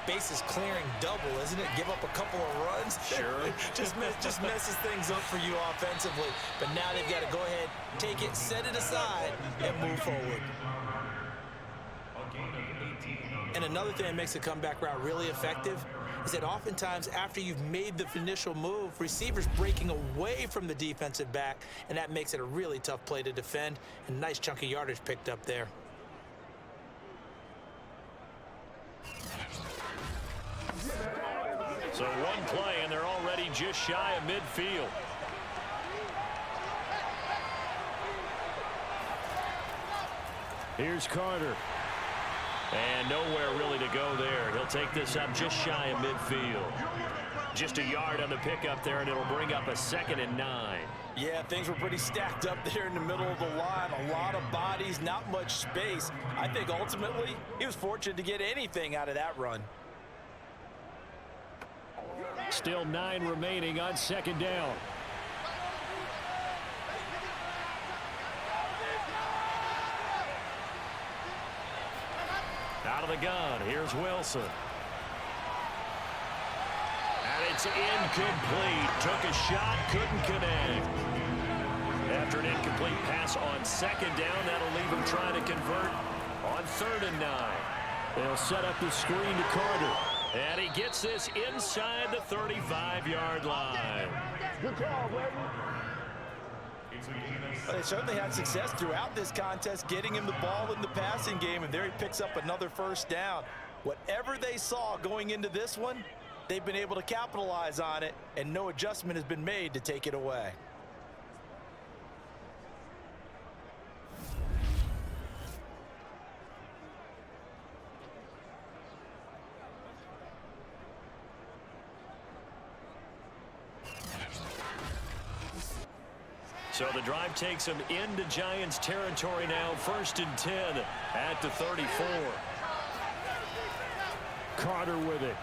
bases clearing double, isn't it? Give up a couple of runs. Sure. just messes things up for you offensively. But now they've got to go ahead, take it, set it aside, and move forward. And another thing that makes the comeback route really effective is that oftentimes after you've made the initial move, receivers breaking away from the defensive back, and that makes it a really tough play to defend. And nice chunk of yardage picked up there. So one play, and they're already just shy of midfield. Here's Carter. And nowhere really to go there. He'll take this up just shy of midfield. Just a yard on the pickup there, and it'll bring up a 2nd and 9. Yeah, things were pretty stacked up there in the middle of the line. A lot of bodies, not much space. I think ultimately he was fortunate to get anything out of that run. Still 9 remaining on 2nd down. Out of the gun, here's Wilson. And it's incomplete. Took a shot, couldn't connect. After an incomplete pass on 2nd down, that'll leave him trying to convert on 3rd and 9. They'll set up the screen to Carter. And he gets this inside the 35-yard line. Good call, baby. They certainly had success throughout this contest, getting him the ball in the passing game, and there he picks up another 1st down. Whatever they saw going into this one, they've been able to capitalize on it, and no adjustment has been made to take it away. So the drive takes them into Giants territory now. 1st and 10 at the 34. Carter with it.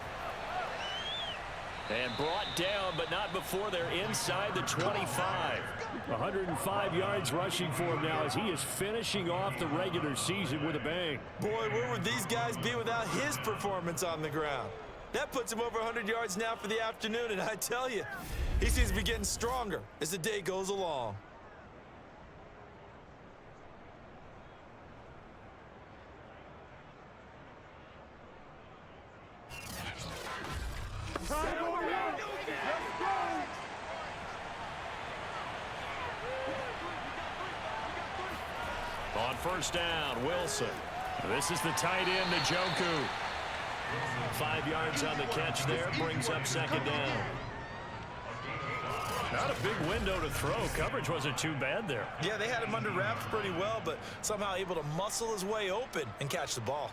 And brought down, but not before they're inside the 25. 105 yards rushing for him now as he is finishing off the regular season with a bang. Boy, where would these guys be without his performance on the ground? That puts him over 100 yards now for the afternoon, and I tell you, he seems to be getting stronger as the day goes along. On first down. Wilson. This is the tight end, Njoku. 5 yards on the catch there. Brings up second down. Not a big window to throw. Coverage wasn't too bad there. Yeah, they had him under wraps pretty well, but somehow able to muscle his way open and catch the ball.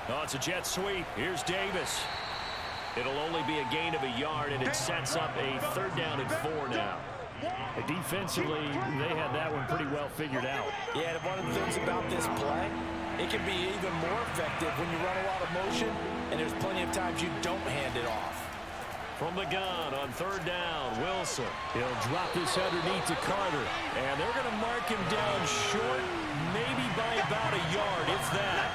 Oh, it's a jet sweep. Here's Davis. It'll only be a gain of a yard, and it sets up a 3rd down and 4 now. Defensively, they had that one pretty well figured out. Yeah, and one of the things about this play, it can be even more effective when you run a lot of motion, and there's plenty of times you don't hand it off. From the gun on 3rd down, Wilson. He'll drop this underneath to Carter, and they're going to mark him down short, maybe by about a yard, if that.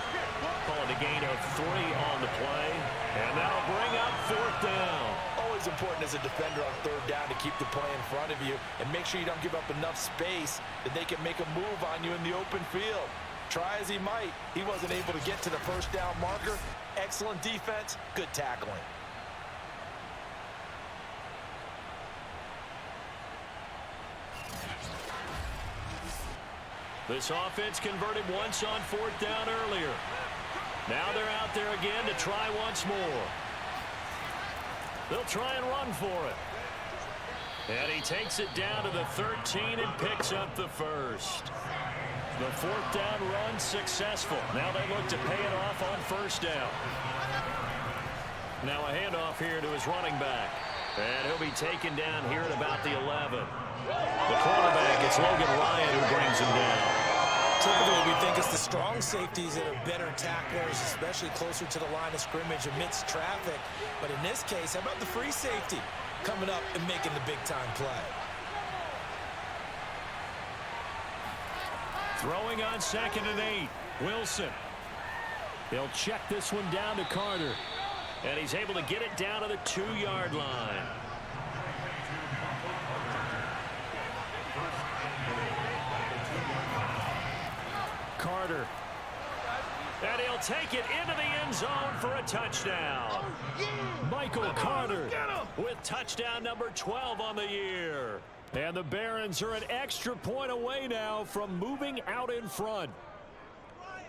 Calling a gain of 3 on the play, and that'll bring up 4th down. Always important as a defender on 3rd down to keep the play in front of you and make sure you don't give up enough space that they can make a move on you in the open field. Try as he might, he wasn't able to get to the 1st down marker. Excellent defense, good tackling. This offense converted once on 4th down earlier. Now they're out there again to try once more. They'll try and run for it. And he takes it down to the 13 and picks up the 1st. The 4th down run successful. Now they look to pay it off on 1st down. Now a handoff here to his running back. And he'll be taken down here at about the 11. The quarterback, it's Logan Ryan who brings him down. Typically, we think it's the strong safeties that are better tacklers, especially closer to the line of scrimmage amidst traffic. But in this case, how about the free safety coming up and making the big-time play? Throwing on 2nd and 8. Wilson. He'll check this one down to Carter. And he's able to get it down to the 2-yard line. Carter. And he'll take it into the end zone for a touchdown. Michael Carter with touchdown number 12 on the year. And the Barons are an extra point away now from moving out in front.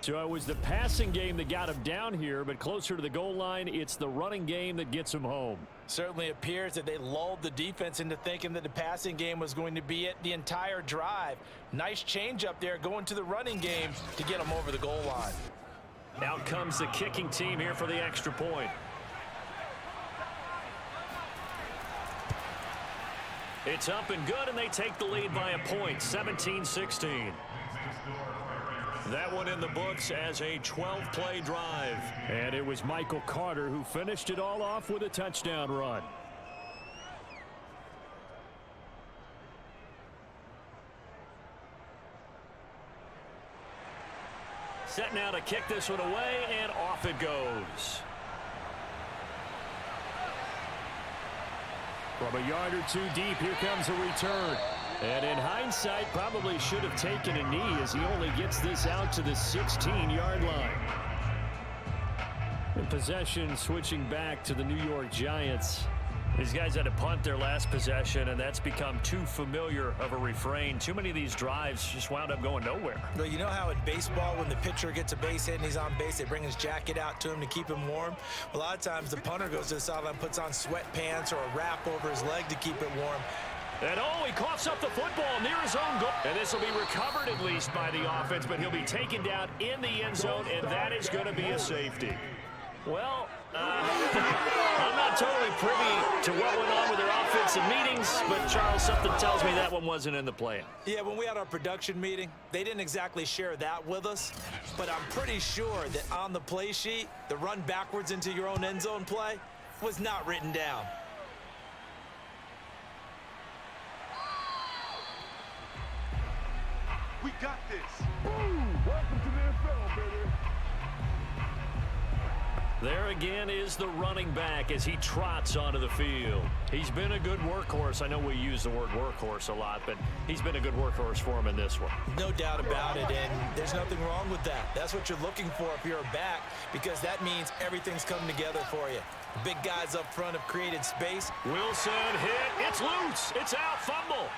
So it was the passing game that got him down here, but closer to the goal line, it's the running game that gets him home. Certainly appears that they lulled the defense into thinking that the passing game was going to be it the entire drive. Nice change up there going to the running game to get them over the goal line. Out comes the kicking team here for the extra point. It's up and good, and they take the lead by a point, 17-16. That one in the books as a 12-play drive. And it was Michael Carter who finished it all off with a touchdown run. Set now to kick this one away, and off it goes. From a yard or two deep, here comes a return. And in hindsight, probably should have taken a knee as he only gets this out to the 16-yard line. And possession switching back to the New York Giants. These guys had to punt their last possession, and that's become too familiar of a refrain. Too many of these drives just wound up going nowhere. Well, you know how in baseball, when the pitcher gets a base hit and he's on base, they bring his jacket out to him to keep him warm? A lot of times the punter goes to the sideline, puts on sweatpants or a wrap over his leg to keep it warm. And oh, he coughs up the football near his own goal. And this will be recovered at least by the offense, but he'll be taken down in the end zone, and that is going to be a safety. Well, I'm not totally privy to what went on with their offensive meetings, but Charles, something tells me that one wasn't in the plan. Yeah, when we had our production meeting, they didn't exactly share that with us, but I'm pretty sure that on the play sheet, the run backwards into your own end zone play was not written down. We got this. Welcome to the NFL, baby. There again is the running back as he trots onto the field. He's been a good workhorse. I know we use the word workhorse a lot, but he's been a good workhorse for him in this one. No doubt about it, and there's nothing wrong with that. That's what you're looking for if you're a back, because that means everything's coming together for you. The big guys up front have created space. Wilson hit. It's loose. It's out. Fumble.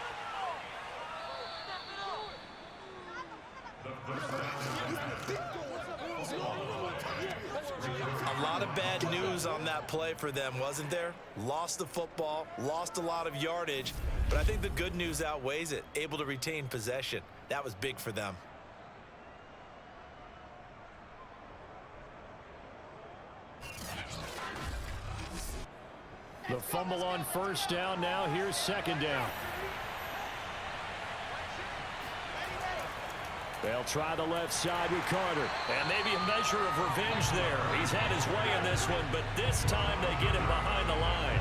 A lot of bad news on that play for them, wasn't there? Lost the football, lost a lot of yardage, but I think the good news outweighs it. Able to retain possession. That was big for them. The fumble on first down. Now here's second down. They'll try the left side with Carter. And maybe a measure of revenge there. He's had his way in this one, but this time they get him behind the line.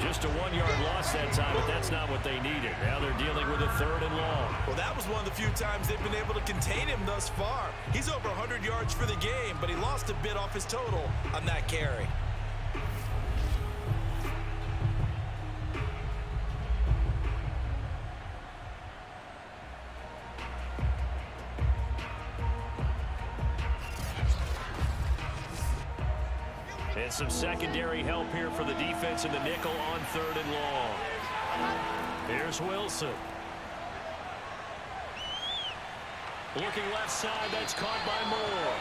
Just a 1-yard loss that time, but that's not what they needed. Now they're dealing with a 3rd and long. Well, that was one of the few times they've been able to contain him thus far. He's over 100 yards for the game, but he lost a bit off his total on that carry. And some secondary help here for the defense in the nickel on 3rd and long. Here's Wilson. Looking left side, that's caught by Moore.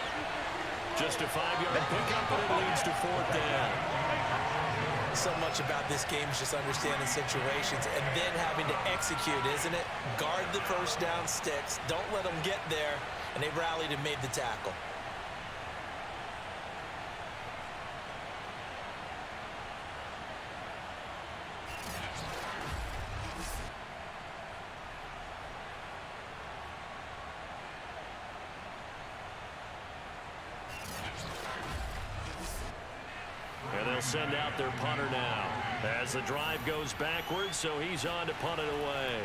Just a 5-yard pickup, but it leads to 4th down. So much about this game is just understanding situations and then having to execute, isn't it? Guard the first down sticks. Don't let them get there. And they rallied and made the tackle. And they'll send out their punter now as the drive goes backwards, so he's on to punt it away.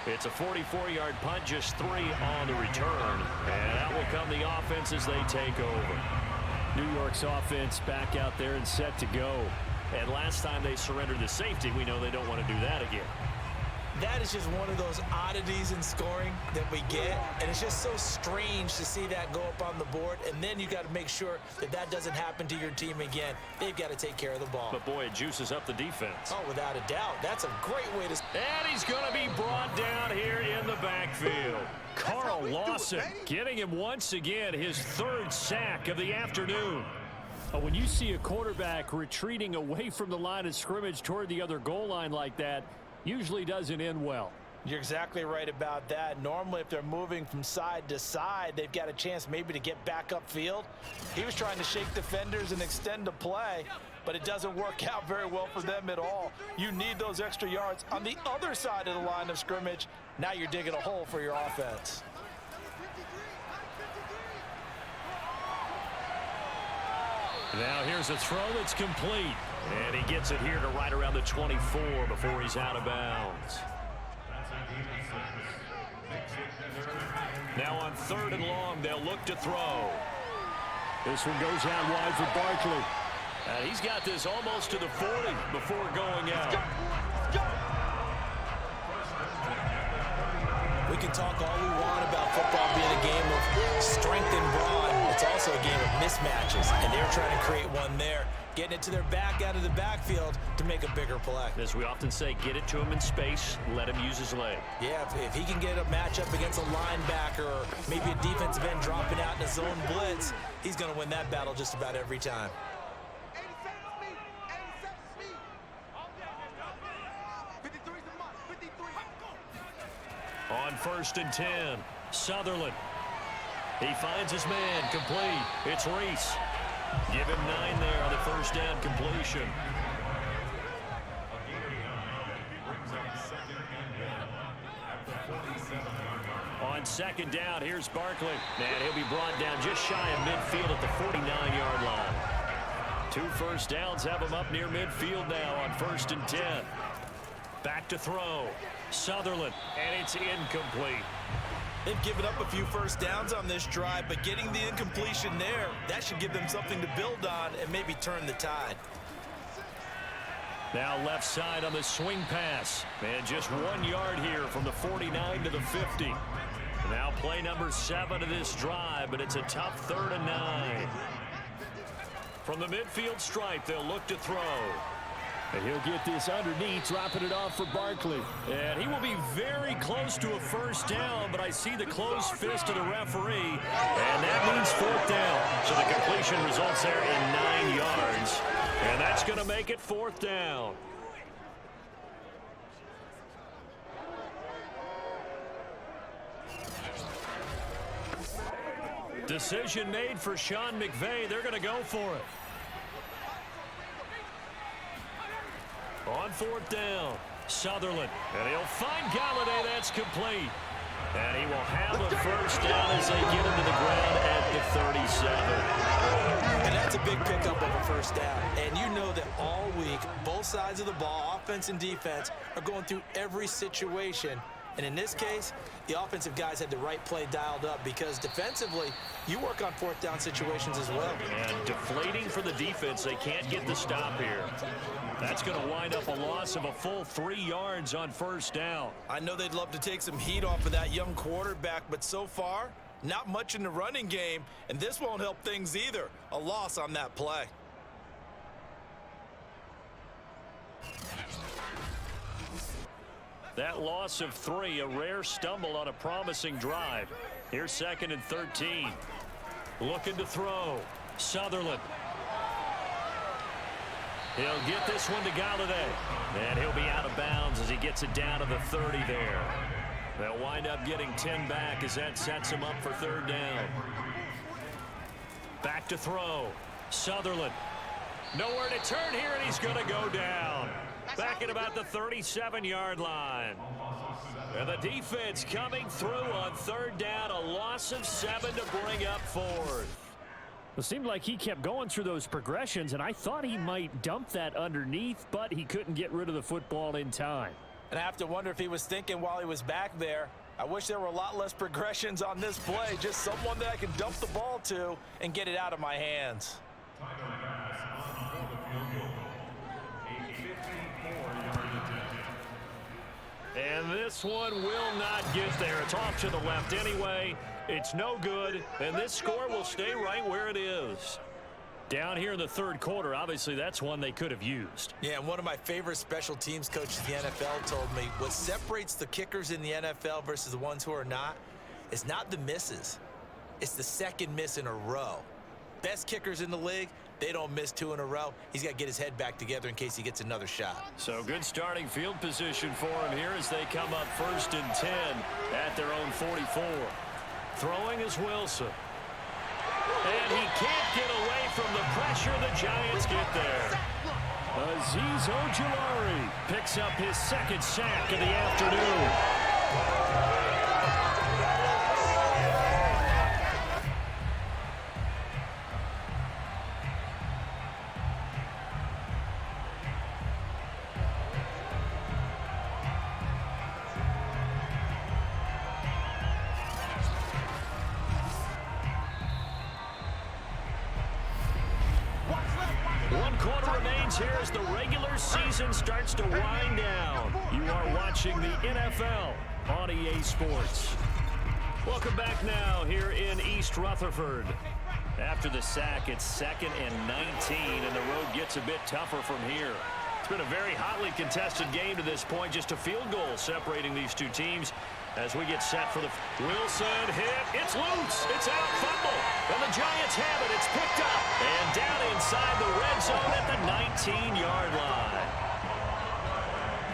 It's a 44-yard punt, just 3 on the return. And out will come the offense as they take over. New York's offense back out there and set to go. And last time they surrendered the safety, we know they don't want to do that again. That is just one of those oddities in scoring that we get, and it's just so strange to see that go up on the board, and then you got to make sure that that doesn't happen to your team again. They've got to take care of the ball. But boy, it juices up the defense. Oh, without a doubt. That's a great way to... And he's going to be brought down here in the backfield. Carl Lawson getting him once again, his 3rd sack of the afternoon. When you see a quarterback retreating away from the line of scrimmage toward the other goal line like that, usually doesn't end well. You're exactly right about that. Normally, if they're moving from side to side, they've got a chance maybe to get back upfield. He was trying to shake defenders and extend the play, but it doesn't work out very well for them at all. You need those extra yards on the other side of the line of scrimmage. Now you're digging a hole for your offense. Now here's a throw that's complete. And he gets it here to right around the 24 before he's out of bounds. Now on 3rd and long, they'll look to throw. This one goes out wide for Barkley. And he's got this almost to the 40 before going out. We can talk all we want about football being a game of strength and brawn. It's also a game of mismatches, and they're trying to create one there, getting it to their back out of the backfield to make a bigger play. As we often say, get it to him in space, let him use his leg. Yeah, if he can get a matchup against a linebacker or maybe a defensive end dropping out in a zone blitz, he's going to win that battle just about every time. On 1st and 10, Sutherland. He finds his man, complete. It's Reese. Give him 9 there on the first down completion. On 2nd down, here's Barkley. And he'll be brought down just shy of midfield at the 49-yard line. 2 first downs have him up near midfield now on 1st and 10. Back to throw. Sutherland, and it's incomplete. They've given up a few first downs on this drive, but getting the incompletion there, that should give them something to build on and maybe turn the tide. Now left side on the swing pass. And just 1 yard here from the 49 to the 50. Now play number 7 of this drive, but it's a tough 3rd and 9. From the midfield stripe, they'll look to throw. And he'll get this underneath, dropping it off for Barkley. And he will be very close to a first down, but I see the closed fist of the referee, and that means 4th down. So the completion results there in 9 yards, and that's going to make it 4th down. Decision made for Sean McVay. They're going to go for it. On 4th down, Sutherland, and he'll find Galladay. That's complete. And he will have a first down as they get into the ground at the 37. And that's a big pickup of a first down. And you know that all week, both sides of the ball, offense and defense, are going through every situation. And in this case, the offensive guys had the right play dialed up because defensively, you work on 4th down situations as well. And deflating for the defense. They can't get the stop here. That's going to wind up a loss of a full 3 yards on first down. I know they'd love to take some heat off of that young quarterback, but so far, not much in the running game, and this won't help things either. A loss on that play. That loss of 3, a rare stumble on a promising drive. Here's 2nd and 13. Looking to throw. Sutherland. He'll get this one to Galladay. And he'll be out of bounds as he gets it down to the 30 there. They'll wind up getting 10 back as that sets him up for 3rd down. Back to throw. Sutherland. Nowhere to turn here, and he's going to go down. Back at about the 37-yard line. And the defense coming through on 3rd down. A loss of 7 to bring up 4th. It seemed like he kept going through those progressions, and I thought he might dump that underneath, but he couldn't get rid of the football in time. And I have to wonder if he was thinking while he was back there, I wish there were a lot less progressions on this play. Just someone that I can dump the ball to and get it out of my hands. And this one will not get there. It's off to the left anyway. It's no good, and this score will stay right where it is. Down here in the 3rd quarter, obviously that's one they could have used. Yeah, and one of my favorite special teams coaches in the NFL told me what separates the kickers in the NFL versus the ones who are not is not the misses. It's the 2nd miss in a row. Best kickers in the league, they don't miss 2 in a row. He's got to get his head back together in case he gets another shot. So good starting field position for him here as they come up 1st and 10 at their own 44. Throwing is Wilson. And he can't get away from the pressure. The Giants get there. Azeez Ojulari picks up his 2nd sack of the afternoon. Here as the regular season starts to wind down. You are watching the NFL on EA Sports. Welcome back now here in East Rutherford. After the sack, it's 2nd and 19, and the road gets a bit tougher from here. It's been a very hotly contested game to this point. Just a field goal separating these two teams as we get set for the Wilson hit. It's loose. It's out. Fumble. And the Giants have it. It's picked up. And down inside the red zone at the 19-yard line.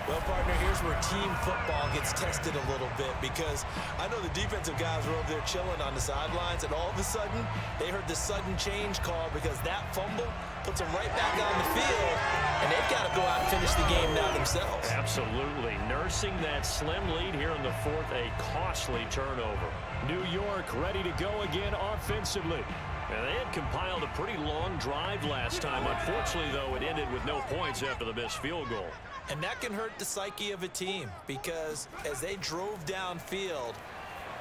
Well, partner, here's where team football gets tested a little bit because I know the defensive guys were over there chilling on the sidelines, and all of a sudden, they heard the sudden change call because that fumble puts them right back on the field, and they've got to go out and finish the game now themselves. Absolutely. Nursing that slim lead here in the 4th, a costly turnover. New York ready to go again offensively. And they had compiled a pretty long drive last time. Unfortunately, though, it ended with no points after the missed field goal. And that can hurt the psyche of a team because as they drove downfield,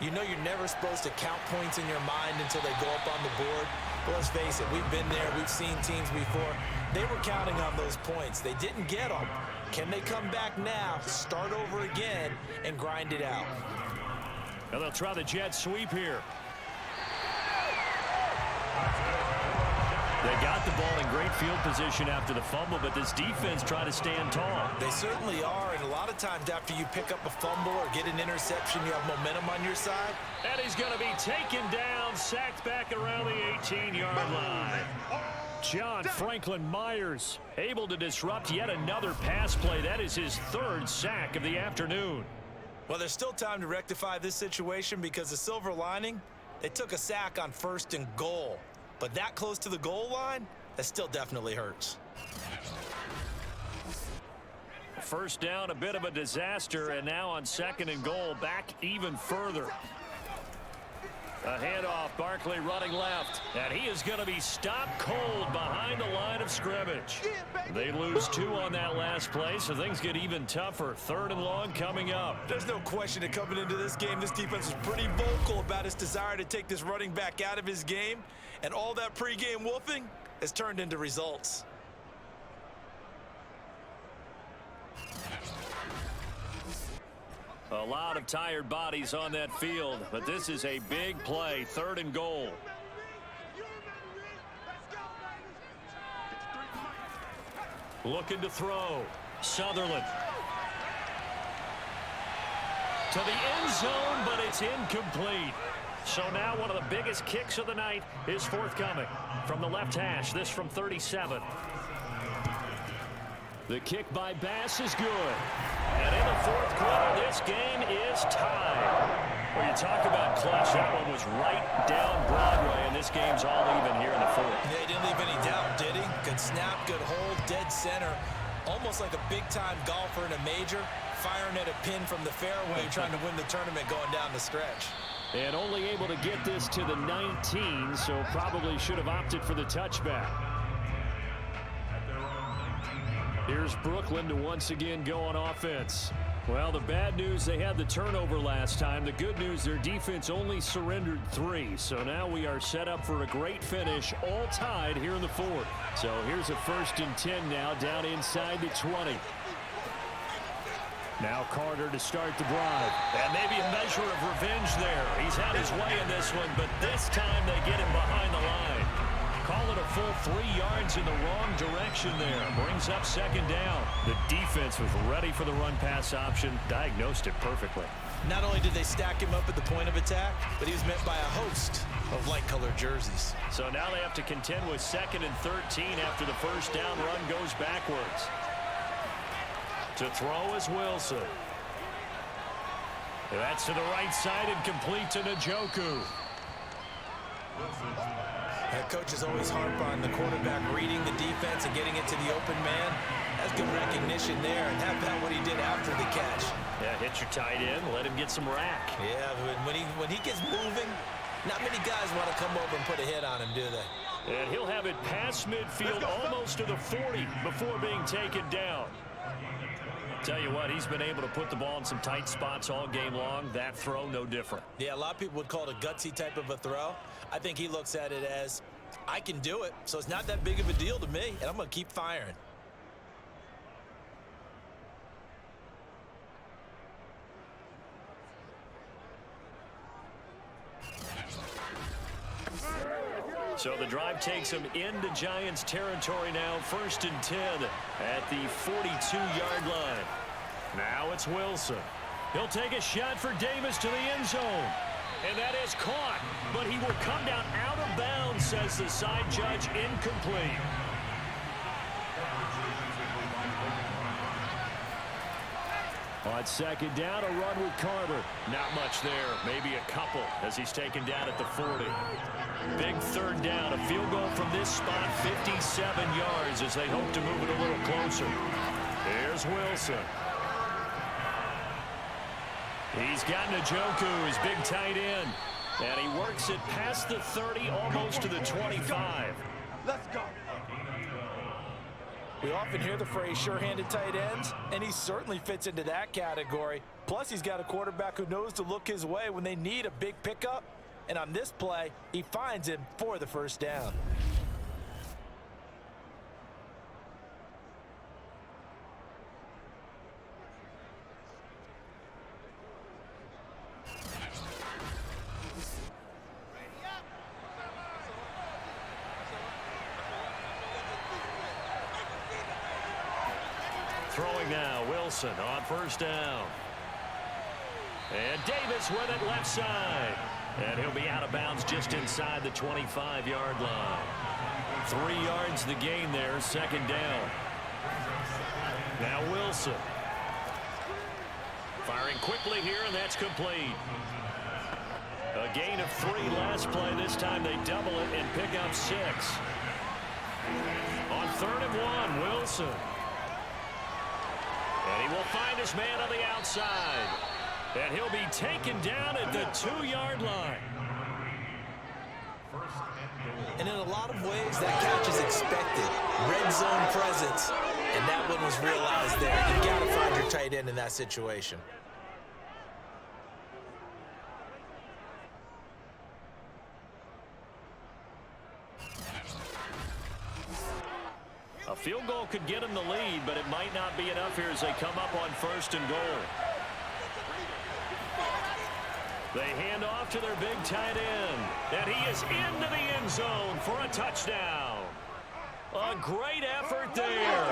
you know you're never supposed to count points in your mind until they go up on the board. But let's face it, we've been there. We've seen teams before. They were counting on those points. They didn't get them. Can they come back now, start over again, and grind it out? And they'll try the jet sweep here. They got the ball in great field position after the fumble, but this defense tried to stand tall. They certainly are, and a lot of times after you pick up a fumble or get an interception, you have momentum on your side. And he's going to be taken down, sacked back around the 18-yard line. John Franklin Myers able to disrupt yet another pass play. That is his third sack of the afternoon. Well, there's still time to rectify this situation because the silver lining, they took a sack on 1st and goal. But that close to the goal line, that still definitely hurts. First down, a bit of a disaster, and now on 2nd and goal, back even further. A handoff, Barkley running left, and he is going to be stopped cold behind the line of scrimmage. They lose 2 on that last play, so things get even tougher. 3rd and long coming up. There's no question that coming into this game, this defense was pretty vocal about its desire to take this running back out of his game, and all that pregame wolfing has turned into results. A lot of tired bodies on that field, but this is a big play. 3rd and goal. Looking to throw. Sutherland. To the end zone, but it's incomplete. So now one of the biggest kicks of the night is forthcoming from the left hash. This from 37. The kick by Bass is good. And in the 4th quarter, this game is tied. When you talk about clutch, that one was right down Broadway, and this game's all even here in the 4th. They didn't leave any doubt, did he? Good snap, good hold, dead center. Almost like a big-time golfer in a major, firing at a pin from the fairway, trying to win the tournament going down the stretch. And only able to get this to the 19, so probably should have opted for the touchback. Here's Brooklyn to once again go on offense. Well, the bad news, they had the turnover last time. The good news, their defense only surrendered 3. So now we are set up for a great finish, all tied here in the 4th. So here's a 1st and 10 now, down inside the 20. Now Carter to start the drive. And maybe a measure of revenge there. He's had his way in this one, but this time they get him behind the line. Call it a full 3 yards in the wrong direction there. Brings up 2nd down. The defense was ready for the run-pass option. Diagnosed it perfectly. Not only did they stack him up at the point of attack, but he was met by a host of light-colored jerseys. So now they have to contend with 2nd and 13 after the 1st down run goes backwards. To throw is Wilson. That's to the right side and complete to Njoku. Coaches always harp on the quarterback reading the defense and getting it to the open man. That's good recognition there, and how about what he did after the catch? Yeah, hit your tight end, let him get some rack. Yeah, when he gets moving, not many guys want to come over and put a hit on him, do they? And he'll have it past midfield almost to the 40 before being taken down. Tell you what, he's been able to put the ball in some tight spots all game long. That throw, no different. Yeah, a lot of people would call it a gutsy type of a throw. I think he looks at it as, I can do it, so it's not that big of a deal to me, and I'm going to keep firing. So the drive takes him into Giants territory now. 1st and 10 at the 42-yard line. Now it's Wilson. He'll take a shot for Davis to the end zone. And that is caught. But he will come down out of bounds, says the side judge. Incomplete. On 2nd down, a run with Carter. Not much there. Maybe a couple as he's taken down at the 40. Big 3rd down. A field goal from this spot, 57 yards as they hope to move it a little closer. Here's Wilson. He's got Njoku, his big tight end. And he works it past the 30, almost to the 25. Let's go. We often hear the phrase sure-handed tight ends, and he certainly fits into that category. Plus, he's got a quarterback who knows to look his way when they need a big pickup. And on this play, he finds him for the first down. Throwing now, Wilson on first down. And Davis with it left side. And he'll be out of bounds just inside the 25-yard line. 3 yards the gain there, second down. Now Wilson. Firing quickly here, and that's complete. A gain of 3 last play. This time they double it and pick up 6. On 3rd and 1, Wilson. And he will find his man on the outside. And he'll be taken down at the 2-yard line. And in a lot of ways, that catch is expected. Red zone presence. And that one was realized there. You've got to find your tight end in that situation. A field goal could get him the lead, but it might not be enough here as they come up on 1st and goal. They hand off to their big tight end, and he is into the end zone for a touchdown. A great effort there.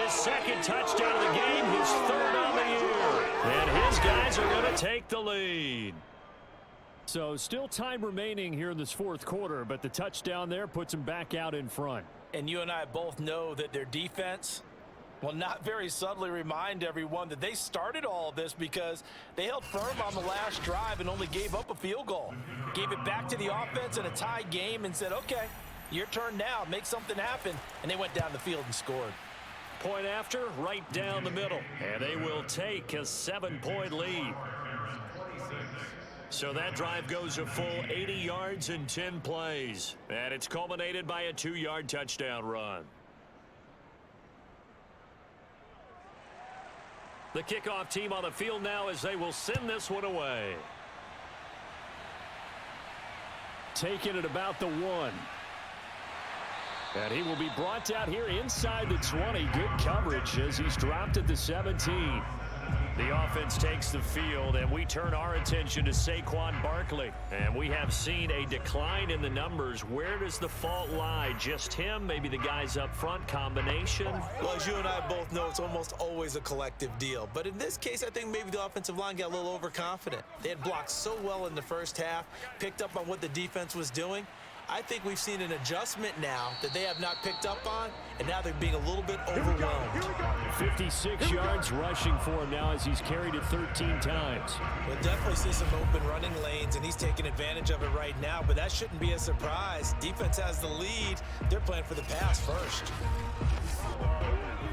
His 2nd touchdown of the game, his 3rd on the year. And his guys are going to take the lead. So still time remaining here in this 4th quarter, but the touchdown there puts him back out in front. And you and I both know that their defense will not very subtly remind everyone that they started all of this because they held firm on the last drive and only gave up a field goal. Gave it back to the offense in a tie game and said, okay, your turn now, make something happen. And they went down the field and scored. Point after, right down the middle. And they will take a 7-point lead. So that drive goes a full 80 yards in 10 plays. And it's culminated by a 2-yard touchdown run. The kickoff team on the field now as they will send this one away. Taking it about the 1. And he will be brought down here inside the 20. Good coverage as he's dropped at the 17. The offense takes the field, and we turn our attention to Saquon Barkley. And we have seen a decline in the numbers. Where does the fault lie? Just him? Maybe the guys up front? Combination? Well, as you and I both know, it's almost always a collective deal. But in this case, I think maybe the offensive line got a little overconfident. They had blocked so well in the first half, picked up on what the defense was doing. I think we've seen an adjustment now that they have not picked up on, and now they're being a little bit overwhelmed. 56 yards rushing for him now as he's carried it 13 times. We'll definitely see some open running lanes, and he's taking advantage of it right now, but that shouldn't be a surprise. Defense has the lead. They're playing for the pass first.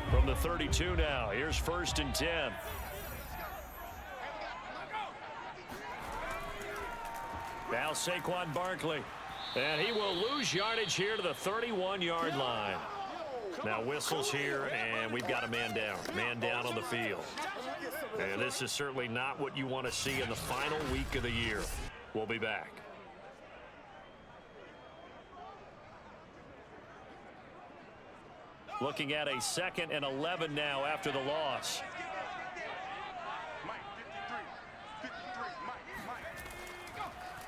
From the 32 now, here's 1st and 10. Now Saquon Barkley. And he will lose yardage here to the 31-yard line. Now whistles here, and we've got a man down. Man down on the field. And this is certainly not what you want to see in the final week of the year. We'll be back. Looking at a 2nd and 11 now after the loss.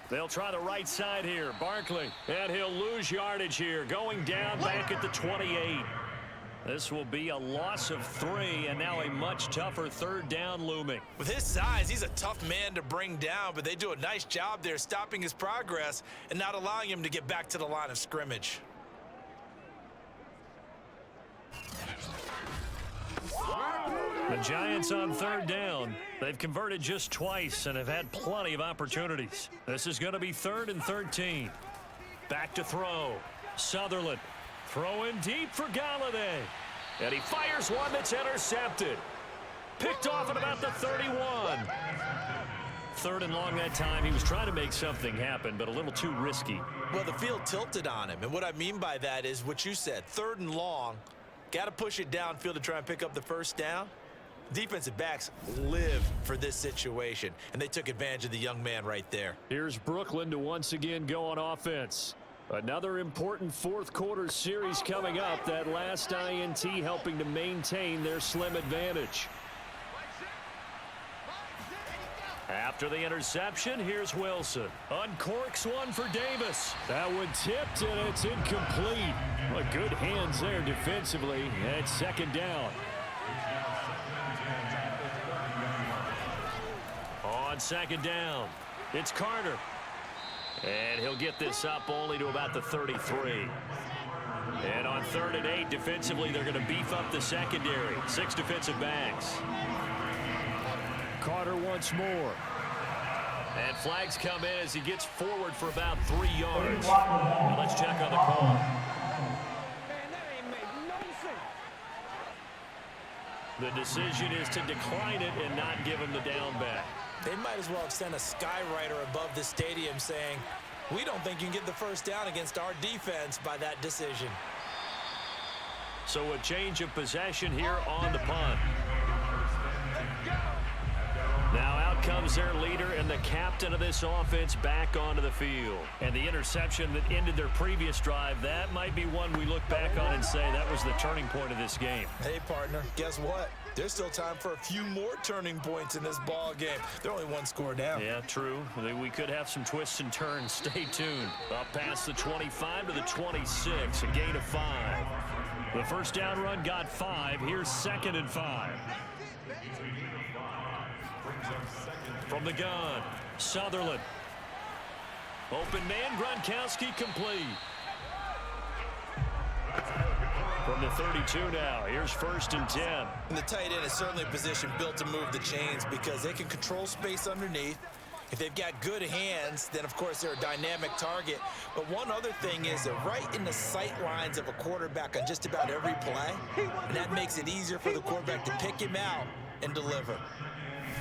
They'll try the right side here. Barkley, and he'll lose yardage here. Going down back at the 28. This will be a loss of 3, and now a much tougher 3rd down looming. With his size, he's a tough man to bring down, but they do a nice job there stopping his progress and not allowing him to get back to the line of scrimmage. The Giants on 3rd down. They've converted just twice and have had plenty of opportunities. This is going to be 3rd and 13. Back to throw. Sutherland throwing deep for Galladay. And he fires one that's intercepted. Picked off at about the 31. 3rd and long that time. He was trying to make something happen, but a little too risky. Well, the field tilted on him, and what I mean by that is what you said, 3rd and long. Got to push it downfield to try and pick up the first down. Defensive backs live for this situation, and they took advantage of the young man right there. Here's Brooklyn to once again go on offense. Another important fourth quarter series coming up. That last INT helping to maintain their slim advantage. After the interception, here's Wilson. Uncorks one for Davis. That one tipped, and it's incomplete. Well, good hands there defensively. And second down. On second down, it's Carter. And he'll get this up only to about the 33. And on 3rd and 8, defensively, they're going to beef up the secondary. 6 defensive backs. Carter once more. And flags come in as he gets forward for about 3 yards. Now let's check on the call. The decision is to decline it and not give him the down back. They might as well extend a skywriter above the stadium saying, we don't think you can get the first down against our defense by that decision. So a change of possession here on the punt. Now out comes their leader and the captain of this offense back onto the field. And the interception that ended their previous drive, that might be one we look back on and say that was the turning point of this game. Hey, partner, guess what? There's still time for a few more turning points in this ball game. They're only 1 score down. Yeah, true. We could have some twists and turns. Stay tuned. Up past the 25 to the 26, a gain of 5. The first down run got 5. Here's 2nd and 5. From the gun, Sutherland. Open man, Gronkowski complete. From the 32 now, here's 1st and 10. And the tight end is certainly a position built to move the chains because they can control space underneath. If they've got good hands, then of course they're a dynamic target. But one other thing is they're right in the sight lines of a quarterback on just about every play. And that makes it easier for the quarterback to pick him out and deliver.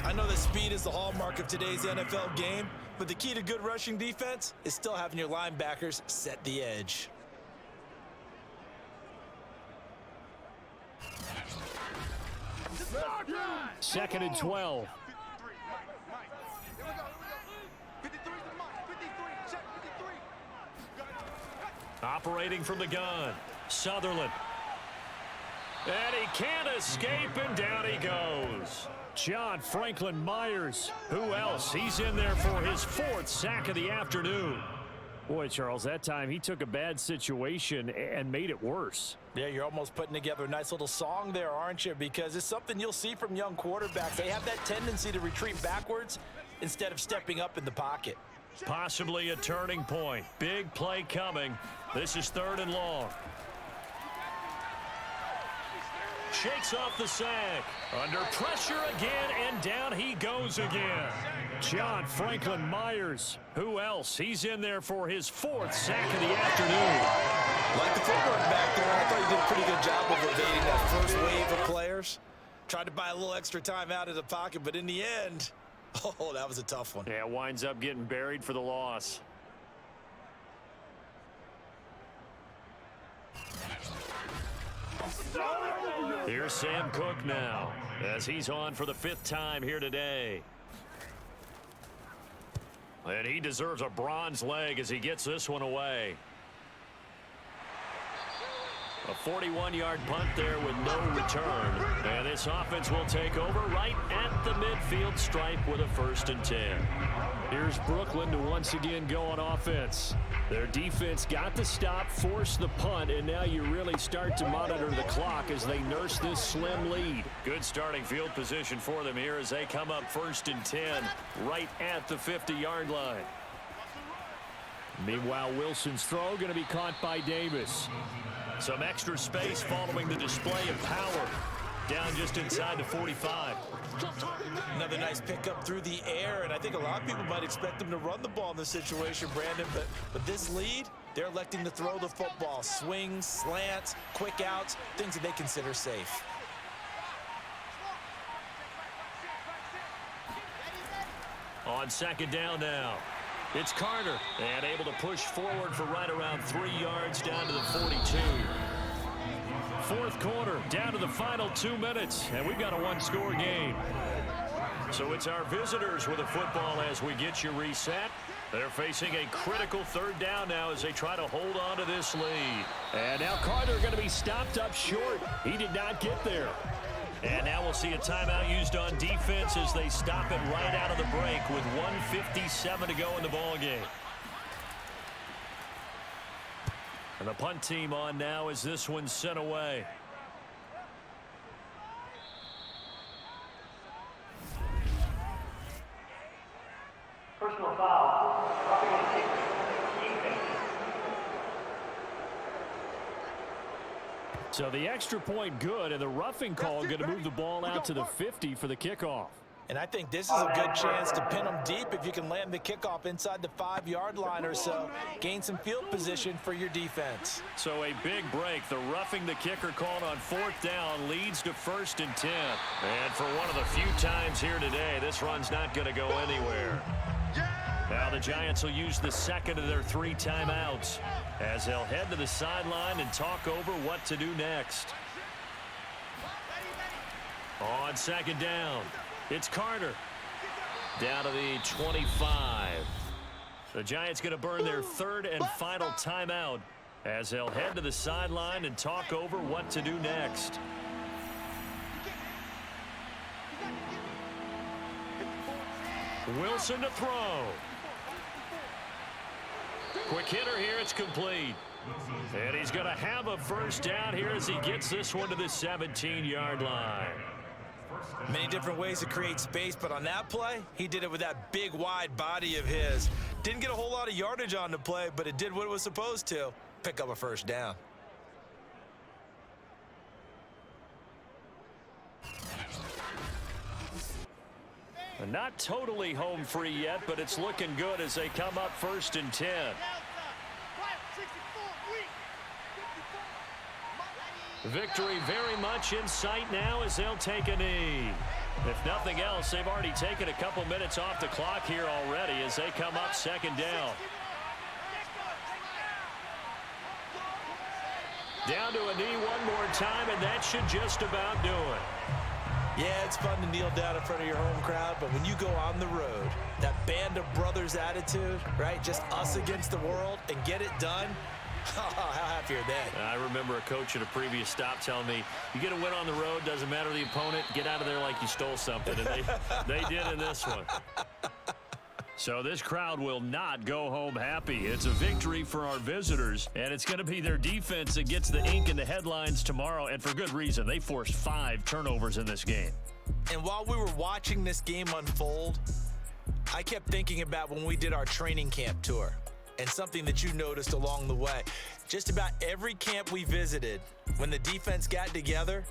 I know that speed is the hallmark of today's NFL game, but the key to good rushing defense is still having your linebackers set the edge. Second and 12. Operating from the gun, Sutherland. And he can't escape, and down he goes. John Franklin Myers. Who else? He's in there for his 4th sack of the afternoon. Boy, Charles, that time he took a bad situation and made it worse. Yeah, you're almost putting together a nice little song there, aren't you? Because it's something you'll see from young quarterbacks. They have that tendency to retreat backwards instead of stepping up in the pocket. Possibly a turning point. Big play coming. This is 3rd and long. Shakes off the sack. Under pressure again, and down he goes again. John Franklin Myers. Who else? He's in there for his 4th sack of the afternoon. Like the footwork back there, I thought he did a pretty good job of evading that first wave of players. Tried to buy a little extra time out of the pocket, but in the end, oh, that was a tough one. Yeah, winds up getting buried for the loss. Here's Sam Cook now, as he's on for the 5th time here today. And he deserves a bronze leg as he gets this one away. A 41-yard punt there with no return. And this offense will take over right at the midfield stripe with a 1st and 10. Here's Brooklyn to once again go on offense. Their defense got the stop, forced the punt, and now you really start to monitor the clock as they nurse this slim lead. Good starting field position for them here as they come up 1st and 10 right at the 50-yard line. Meanwhile, Wilson's throw going to be caught by Davis. Some extra space following the display of power. Down just inside the 45. Another nice pickup through the air, and I think a lot of people might expect them to run the ball in this situation, Brandon, but this lead, they're electing to throw the football. Swings, slants, quick outs, things that they consider safe. On 2nd down now. It's Carter, and able to push forward for right around 3 yards down to the 42. fourth quarter, down to the final 2 minutes, and we've got a one-score game. So it's our visitors with the football as we get you reset. They're facing a critical third down now as they try to hold on to this lead. And now Carter going to be stopped up short. He did not get there. And now we'll see a timeout used on defense as they stop it right out of the break with 1:57 to go in the ballgame. And the punt team on now as this one's sent away. Personal foul. So the extra point good, and the roughing call going to move the ball out to the 50 for the kickoff. And I think this is a good chance to pin them deep if you can land the kickoff inside the 5-yard line or so. Gain some field position for your defense. So a big break. The roughing the kicker called on fourth down leads to 1st and 10. And for one of the few times here today, this run's not going to go anywhere. Now the Giants will use the second of their 3 timeouts as they'll head to the sideline and talk over what to do next. On 2nd down, it's Carter. Down to the 25. The Giants going to burn their 3rd and final timeout as they'll head to the sideline and talk over what to do next. Wilson to throw. Quick hitter here, it's complete. And he's going to have a first down here as he gets this one to the 17-yard line. Many different ways to create space, but on that play, he did it with that big, wide body of his. Didn't get a whole lot of yardage on the play, but it did what it was supposed to. Pick up a first down. Not totally home free yet, but it's looking good as they come up 1st and 10. Victory very much in sight now as they'll take a knee. If nothing else, they've already taken a couple minutes off the clock here already as they come up 2nd down. Down to a knee one more time, and that should just about do it. Yeah, it's fun to kneel down in front of your home crowd, but when you go on the road, that band of brothers attitude, right? Just us against the world and get it done. How happy are they? I remember a coach at a previous stop telling me, you get a win on the road, doesn't matter the opponent, get out of there like you stole something. And they did in this one. So this crowd will not go home happy. It's a victory for our visitors, and it's going to be their defense that gets the ink in the headlines tomorrow, and for good reason. They forced 5 turnovers in this game. And while we were watching this game unfold, I kept thinking about when we did our training camp tour and something that you noticed along the way. Just about every camp we visited, when the defense got together,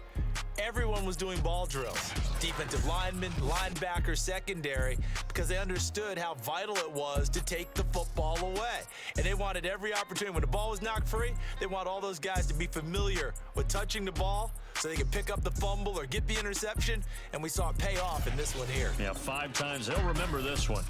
everyone was doing ball drills. Defensive linemen, linebackers, secondary, because they understood how vital it was to take the football away. And they wanted every opportunity. When the ball was knocked free, they want all those guys to be familiar with touching the ball so they could pick up the fumble or get the interception. And we saw it pay off in this one here. Yeah, 5 times. They'll remember this one.